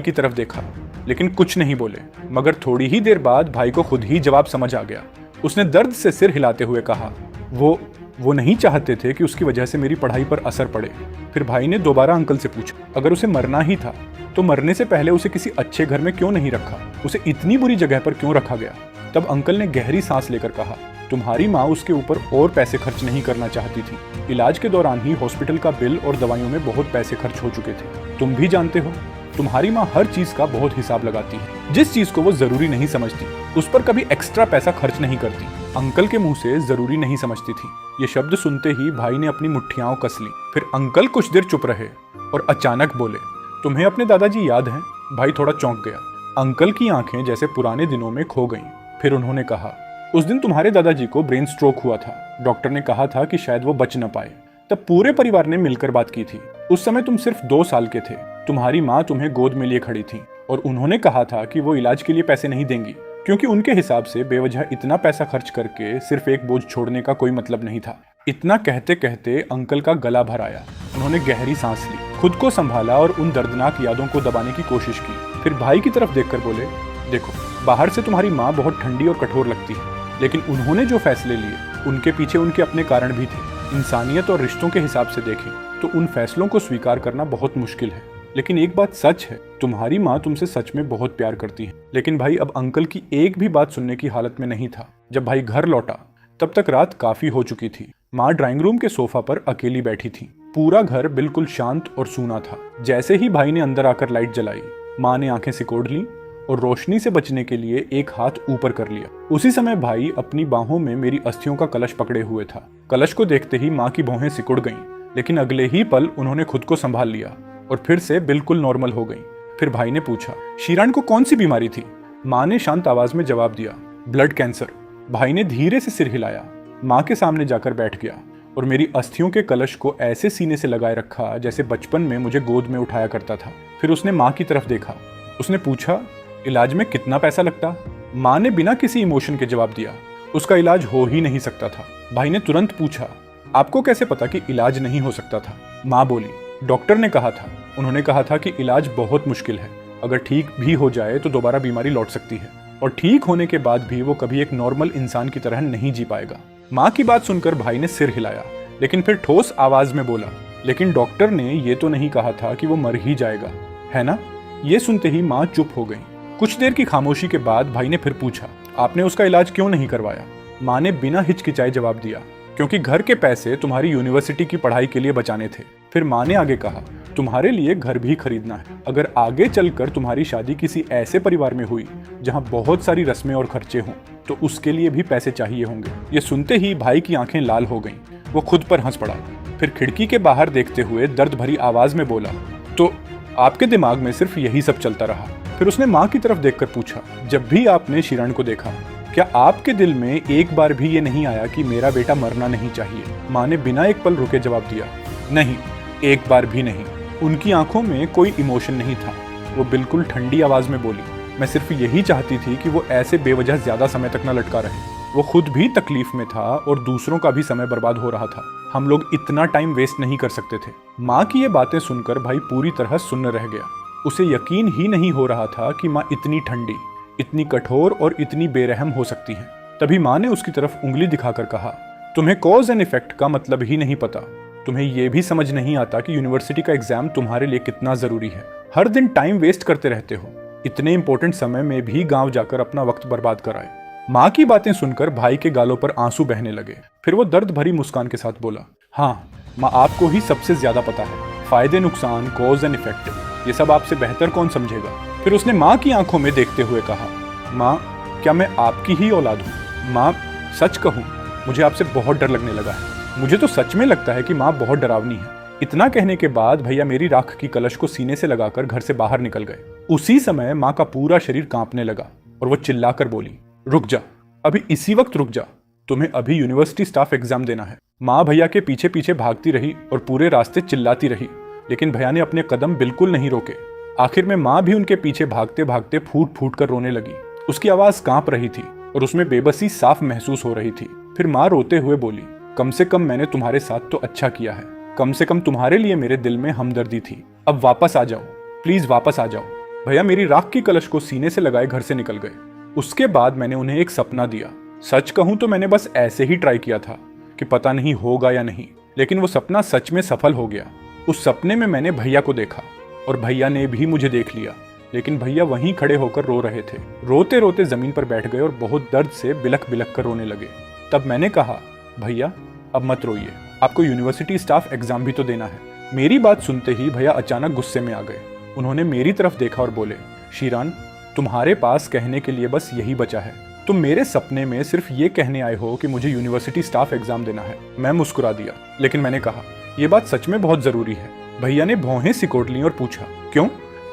की तरफ देखा, लेकिन कुछ नहीं बोले। मगर थोड़ी ही देर बाद भाई को खुद ही जवाब समझ आ गया। उसने दर्द से सिर हिलाते हुए कहा, वो नहीं चाहते थे कि उसकी वजह से मेरी पढ़ाई पर असर पड़े। फिर भाई ने दोबारा अंकल से पूछा, अगर उसे मरना ही था तो मरने से पहले उसे किसी अच्छे घर में क्यों नहीं रखा? उसे इतनी बुरी जगह पर क्यों रखा गया? तब अंकल ने गहरी सांस लेकर कहा, तुम्हारी माँ उसके ऊपर और पैसे खर्च नहीं करना चाहती थी। इलाज के दौरान ही हॉस्पिटल का बिल और दवाइयों में बहुत पैसे खर्च हो चुके थे। तुम भी जानते हो, तुम्हारी माँ हर चीज का बहुत हिसाब लगाती है। जिस चीज को वो जरूरी नहीं समझती, उस पर कभी एक्स्ट्रा पैसा खर्च नहीं करती। अंकल के मुंह से जरूरी नहीं समझती थी। ये शब्द सुनते ही भाई ने अपनी मुट्ठियां कस ली। फिर अंकल कुछ देर चुप रहे और अचानक बोले, तुम्हें अपने दादाजी याद हैं? भाई थोड़ा चौंक गया। अंकल की आंखें जैसे पुराने दिनों में खो गईं। फिर उन्होंने कहा, उस दिन तुम्हारे दादाजी को ब्रेन स्ट्रोक हुआ था। डॉक्टर ने कहा था कि शायद वो बच न पाए। तब पूरे परिवार ने मिलकर बात की थी। उस समय तुम सिर्फ 2 साल के थे। तुम्हारी माँ तुम्हें गोद में लिए खड़ी थी और उन्होंने कहा था कि वो इलाज के लिए पैसे नहीं देंगी, क्योंकि उनके हिसाब से बेवजह इतना पैसा खर्च करके सिर्फ एक बोझ छोड़ने का कोई मतलब नहीं था। इतना कहते कहते अंकल का गला भर आया। उन्होंने गहरी सांस ली, खुद को संभाला और उन दर्दनाक यादों को दबाने की कोशिश की। फिर भाई की तरफ देखकर बोले, देखो, बाहर से तुम्हारी माँ बहुत ठंडी और कठोर लगती है, लेकिन उन्होंने जो फैसले लिए उनके पीछे उनके अपने कारण भी थे। इंसानियत और रिश्तों के हिसाब से देखें तो उन फैसलों को स्वीकार करना बहुत मुश्किल है। लेकिन एक बात सच है, तुम्हारी माँ तुमसे सच में बहुत प्यार करती है। लेकिन भाई अब अंकल की एक भी बात सुनने की हालत में नहीं था। जब भाई घर लौटा तब तक रात काफी हो चुकी थी। माँ ड्राइंग रूम के सोफा पर अकेली बैठी थी। पूरा घर बिल्कुल शांत और सूना था। जैसे ही भाई ने अंदर आकर लाइट जलाई, माँ ने आंखें सिकोड़ ली और रोशनी से बचने के लिए एक हाथ ऊपर कर लिया। उसी समय भाई अपनी बाहों में मेरी अस्थियों का कलश पकड़े हुए था। कलश को देखते ही माँ की भौहें सिकुड़ गईं, लेकिन अगले ही पल उन्होंने खुद को संभाल लिया और फिर से बिल्कुल नॉर्मल हो गईं। फिर भाई ने पूछा, शीरान को कौन सी बीमारी थी? माँ ने शांत आवाज में जवाब दिया, ब्लड कैंसर। भाई ने धीरे से सिर हिलाया, माँ के सामने जाकर बैठ गया और मेरी अस्थियों के कलश को ऐसे सीने से लगाए रखा जैसे बचपन में मुझे गोद में उठाया करता था। फिर उसने माँ की तरफ देखा। उसने पूछा, इलाज में कितना पैसा लगता? माँ ने बिना किसी इमोशन के जवाब दिया, उसका इलाज हो ही नहीं सकता था। भाई ने तुरंत पूछा, आपको कैसे पता कि इलाज नहीं हो सकता था? माँ बोली, डॉक्टर ने कहा था। उन्होंने कहा था कि इलाज बहुत मुश्किल है। अगर ठीक भी हो जाए तो दोबारा बीमारी लौट सकती है और ठीक होने के बाद भी वो कभी एक नॉर्मल इंसान की तरह नहीं जी पाएगा। माँ की बात सुनकर भाई ने सिर हिलाया, लेकिन फिर ठोस आवाज में बोला, लेकिन डॉक्टर ने ये तो नहीं कहा था कि वो मर ही जाएगा, है ना? ये सुनते ही माँ चुप हो गई। कुछ देर की खामोशी के बाद भाई ने फिर पूछा, आपने उसका इलाज क्यों नहीं करवाया? माँ ने बिना हिचकिचाए जवाब दिया, क्योंकि घर के पैसे तुम्हारी यूनिवर्सिटी की पढ़ाई के लिए बचाने थे। फिर माँ ने आगे कहा, तुम्हारे लिए घर भी खरीदना है। अगर आगे चलकर तुम्हारी शादी किसी ऐसे परिवार में हुई जहाँ बहुत सारी रस्में और खर्चे हों, तो उसके लिए भी पैसे चाहिए होंगे। ये सुनते ही भाई की आंखें लाल हो गईं। वो खुद पर हंस पड़ा। फिर खिड़की के बाहर देखते हुए दर्द भरी आवाज में बोला, तो आपके दिमाग में सिर्फ यही सब चलता रहा? फिर उसने माँ की तरफ देखकर पूछा, जब भी आपने शिरण को देखा, क्या आपके दिल में एक बार भी ये नहीं आया कि मेरा बेटा मरना नहीं चाहिए? माँ ने बिना एक पल रुके जवाब दिया, नहीं, एक बार भी नहीं। उनकी आंखों में कोई इमोशन नहीं था। वो बिल्कुल ठंडी आवाज में बोली, मैं सिर्फ यही चाहती थी कि वो ऐसे बेवजह ज्यादा समय तक न लटका रहे। वो खुद भी तकलीफ में था और दूसरों का भी समय बर्बाद हो रहा था। हम लोग इतना टाइम वेस्ट नहीं कर सकते थे। माँ की ये बातें सुनकर भाई पूरी तरह सुन्न रह गया। उसे यकीन ही नहीं हो रहा था कि माँ इतनी ठंडी, इतनी कठोर और इतनी बेरहम हो सकती हैं। तभी माँ ने उसकी तरफ उंगली दिखाकर कहा, तुम्हें कॉज एंड इफेक्ट का मतलब ही नहीं पता। तुम्हें यह भी समझ नहीं आता कि यूनिवर्सिटी का एग्जाम तुम्हारे लिए कितना जरूरी है। हर दिन टाइम वेस्ट करते रहते हो। इतने इंपॉर्टेंट समय में भी गांव जाकर अपना वक्त बर्बाद कराए। माँ की बातें सुनकर भाई के गालों पर आंसू बहने लगे। फिर वो दर्द भरी मुस्कान के साथ बोला, हाँ माँ, आपको ही सबसे ज्यादा पता है। फायदे नुकसान, कॉज एंड इफेक्ट, ये सब आपसे बेहतर कौन समझेगा? फिर उसने माँ की आंखों में देखते हुए कहा, माँ, क्या मैं आपकी ही औलाद हूँ? माँ, सच कहूँ, मुझे आपसे बहुत डर लगने लगा है। मुझे तो सच में लगता है कि माँ बहुत डरावनी है। इतना कहने के बाद भैया मेरी राख की कलश को सीने से लगाकर घर से बाहर निकल गए। उसी समय माँ का पूरा शरीर कांपने लगा और वो चिल्लाकर बोली, रुक जा, अभी इसी वक्त रुक जा, तुम्हें अभी यूनिवर्सिटी स्टाफ एग्जाम देना है। माँ भैया के पीछे पीछे भागती रही और पूरे रास्ते चिल्लाती रही, लेकिन भैया ने अपने कदम बिल्कुल नहीं रोके। आखिर में माँ भी उनके पीछे भागते भागते फूट फूट कर रोने लगी। उसकी आवाज कांप रही थी और उसमें बेबसी साफ महसूस हो रही थी। फिर माँ रोते हुए बोली, कम से कम मैंने तुम्हारे साथ तो अच्छा किया है। कम से कम तुम्हारे लिए मेरे दिल में हमदर्दी थी। अब वापस आ जाओ, प्लीज वापस आ जाओ। भैया मेरी राख की कलश को सीने से लगाए घर से निकल गए। उसके बाद मैंने उन्हें एक सपना दिया। सच कहूं तो मैंने बस ऐसे ही ट्राई किया था कि पता नहीं होगा या नहीं, लेकिन वो सपना सच में सफल हो गया। उस सपने में मैंने भैया को देखा और भैया ने भी मुझे देख लिया, लेकिन भैया वहीं खड़े होकर रो रहे थे। रोते रोते जमीन पर बैठ गए और बहुत दर्द से बिलख बिलख कर रोने लगे। तब मैंने कहा, भैया अब मत रोइए, आपको यूनिवर्सिटी स्टाफ एग्जाम भी तो देना है। मेरी बात सुनते ही भैया अचानक गुस्से में आ गए। उन्होंने मेरी तरफ देखा और बोले, शीरान, तुम्हारे पास कहने के लिए बस यही बचा है। तुम मेरे सपने में सिर्फ ये कहने आए हो कि मुझे यूनिवर्सिटी स्टाफ एग्जाम देना है। मैं मुस्कुरा दिया, लेकिन मैंने कहा, यह बात सच में बहुत जरूरी है। भैया ने भौहें सिकोड़ ली और पूछा, क्यों?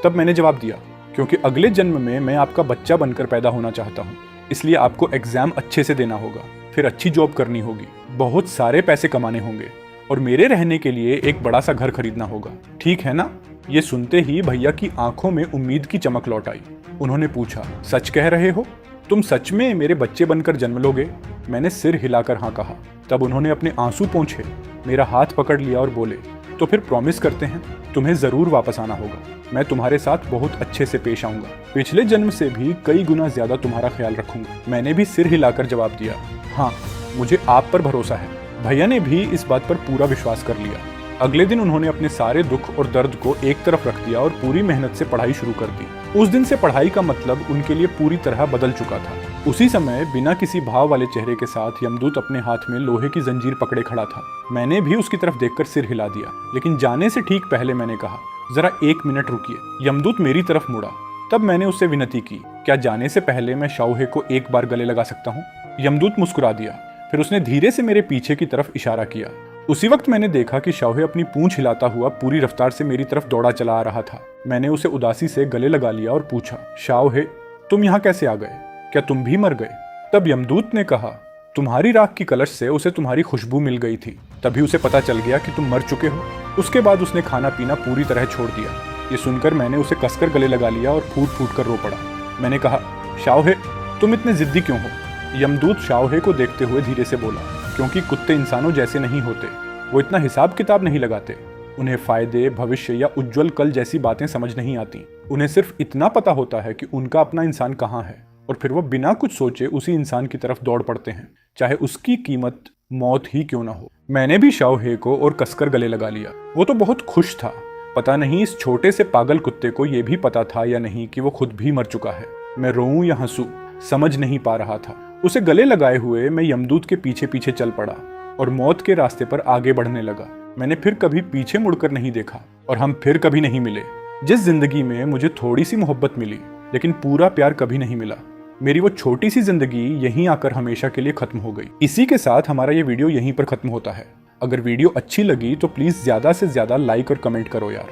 तब मैंने जवाब दिया, क्योंकि अगले जन्म में मैं आपका बच्चा बनकर पैदा होना चाहता हूँ। इसलिए आपको एग्जाम अच्छे से देना होगा, फिर अच्छी जॉब करनी होगी, बहुत सारे पैसे कमाने होंगे और मेरे रहने के लिए एक बड़ा सा घर खरीदना होगा, ठीक है ना? ये सुनते ही भैया की आंखों में उम्मीद की चमक लौट आई। उन्होंने पूछा, सच कह रहे हो? तुम सच में मेरे बच्चे बनकर जन्म लोगे? मैंने सिर हिलाकर हाँ कहा। तब उन्होंने अपने आंसू पोंछे, मेरा हाथ पकड़ लिया और बोले, तो फिर प्रॉमिस करते हैं, तुम्हें जरूर वापस आना होगा। मैं तुम्हारे साथ बहुत अच्छे से पेश आऊंगा, पिछले जन्म से भी कई गुना ज्यादा तुम्हारा ख्याल रखूंगा। मैंने भी सिर हिलाकर जवाब दिया, हाँ, मुझे आप पर भरोसा है। भैया ने भी इस बात पर पूरा विश्वास कर लिया। अगले दिन उन्होंने अपने सारे दुख और दर्द को एक तरफ रख दिया और पूरी मेहनत से पढ़ाई शुरू कर दी। उस दिन से पढ़ाई का मतलब उनके लिए पूरी तरह बदल चुका था। उसी समय बिना किसी भाव वाले चेहरे के साथ यमदूत अपने हाथ में लोहे की जंजीर पकड़े खड़ा था। मैंने भी उसकी तरफ देखकर सिर हिला दिया, लेकिन जाने से ठीक पहले मैंने कहा, जरा 1 मिनट रुकिए। यमदूत मेरी तरफ मुड़ा। तब मैंने उससे विनती की, क्या जाने से पहले मैं शाओहे को एक बार गले लगा सकता हूँ? यमदूत मुस्कुरा दिया। फिर उसने धीरे से मेरे पीछे की तरफ इशारा किया। उसी वक्त मैंने देखा कि शाओहे अपनी पूंछ हिलाता हुआ पूरी रफ्तार से मेरी तरफ दौड़ा चला आ रहा था। मैंने उसे उदासी से गले लगा लिया और पूछा, शाओहे, तुम यहाँ कैसे आ गए? क्या तुम भी मर गए? तब यमदूत ने कहा, तुम्हारी राख की कलश से उसे तुम्हारी खुशबू मिल गई थी, तभी उसे पता चल गया कि तुम मर चुके हो। उसके बाद उसने खाना पीना पूरी तरह छोड़ दिया। ये सुनकर मैंने उसे कसकर गले लगा लिया और फूट फूट कर रो पड़ा। मैंने कहा, शाओहे, तुम इतने जिद्दी क्यों हो? यमदूत शाओहे को देखते हुए धीरे से बोला, क्योंकि कुत्ते इंसानों जैसे नहीं होते। वो इतना हिसाब किताब नहीं लगाते। उन्हें फायदे, भविष्य या उज्जवल कल जैसी बातें समझ नहीं आती। उन्हें सिर्फ इतना पता होता है कि उनका अपना इंसान कहाँ है, और फिर वो बिना कुछ सोचे उसी इंसान की तरफ दौड़ पड़ते हैं, चाहे उसकी कीमत मौत ही क्यों ना हो। मैंने भी शाओ हे को और कसकर गले लगा लिया। वो तो बहुत खुश था। पता नहीं इस छोटे से पागल कुत्ते को ये भी पता था या नहीं कि वो खुद भी मर चुका है। मैं रोऊं या हंसूं समझ नहीं पा रहा था। उसे गले लगाए हुए मैं यमदूत के पीछे पीछे चल पड़ा और मौत के रास्ते पर आगे बढ़ने लगा। मैंने फिर कभी पीछे मुड़कर नहीं देखा और हम फिर कभी नहीं मिले। जिस जिंदगी में मुझे थोड़ी सी मोहब्बत मिली लेकिन पूरा प्यार कभी नहीं मिला, मेरी वो छोटी सी जिंदगी यहीं आकर हमेशा के लिए खत्म हो गई। इसी के साथ हमारा ये वीडियो यहीं पर खत्म होता है। अगर वीडियो अच्छी लगी तो प्लीज ज्यादा से ज्यादा लाइक और कमेंट करो यार।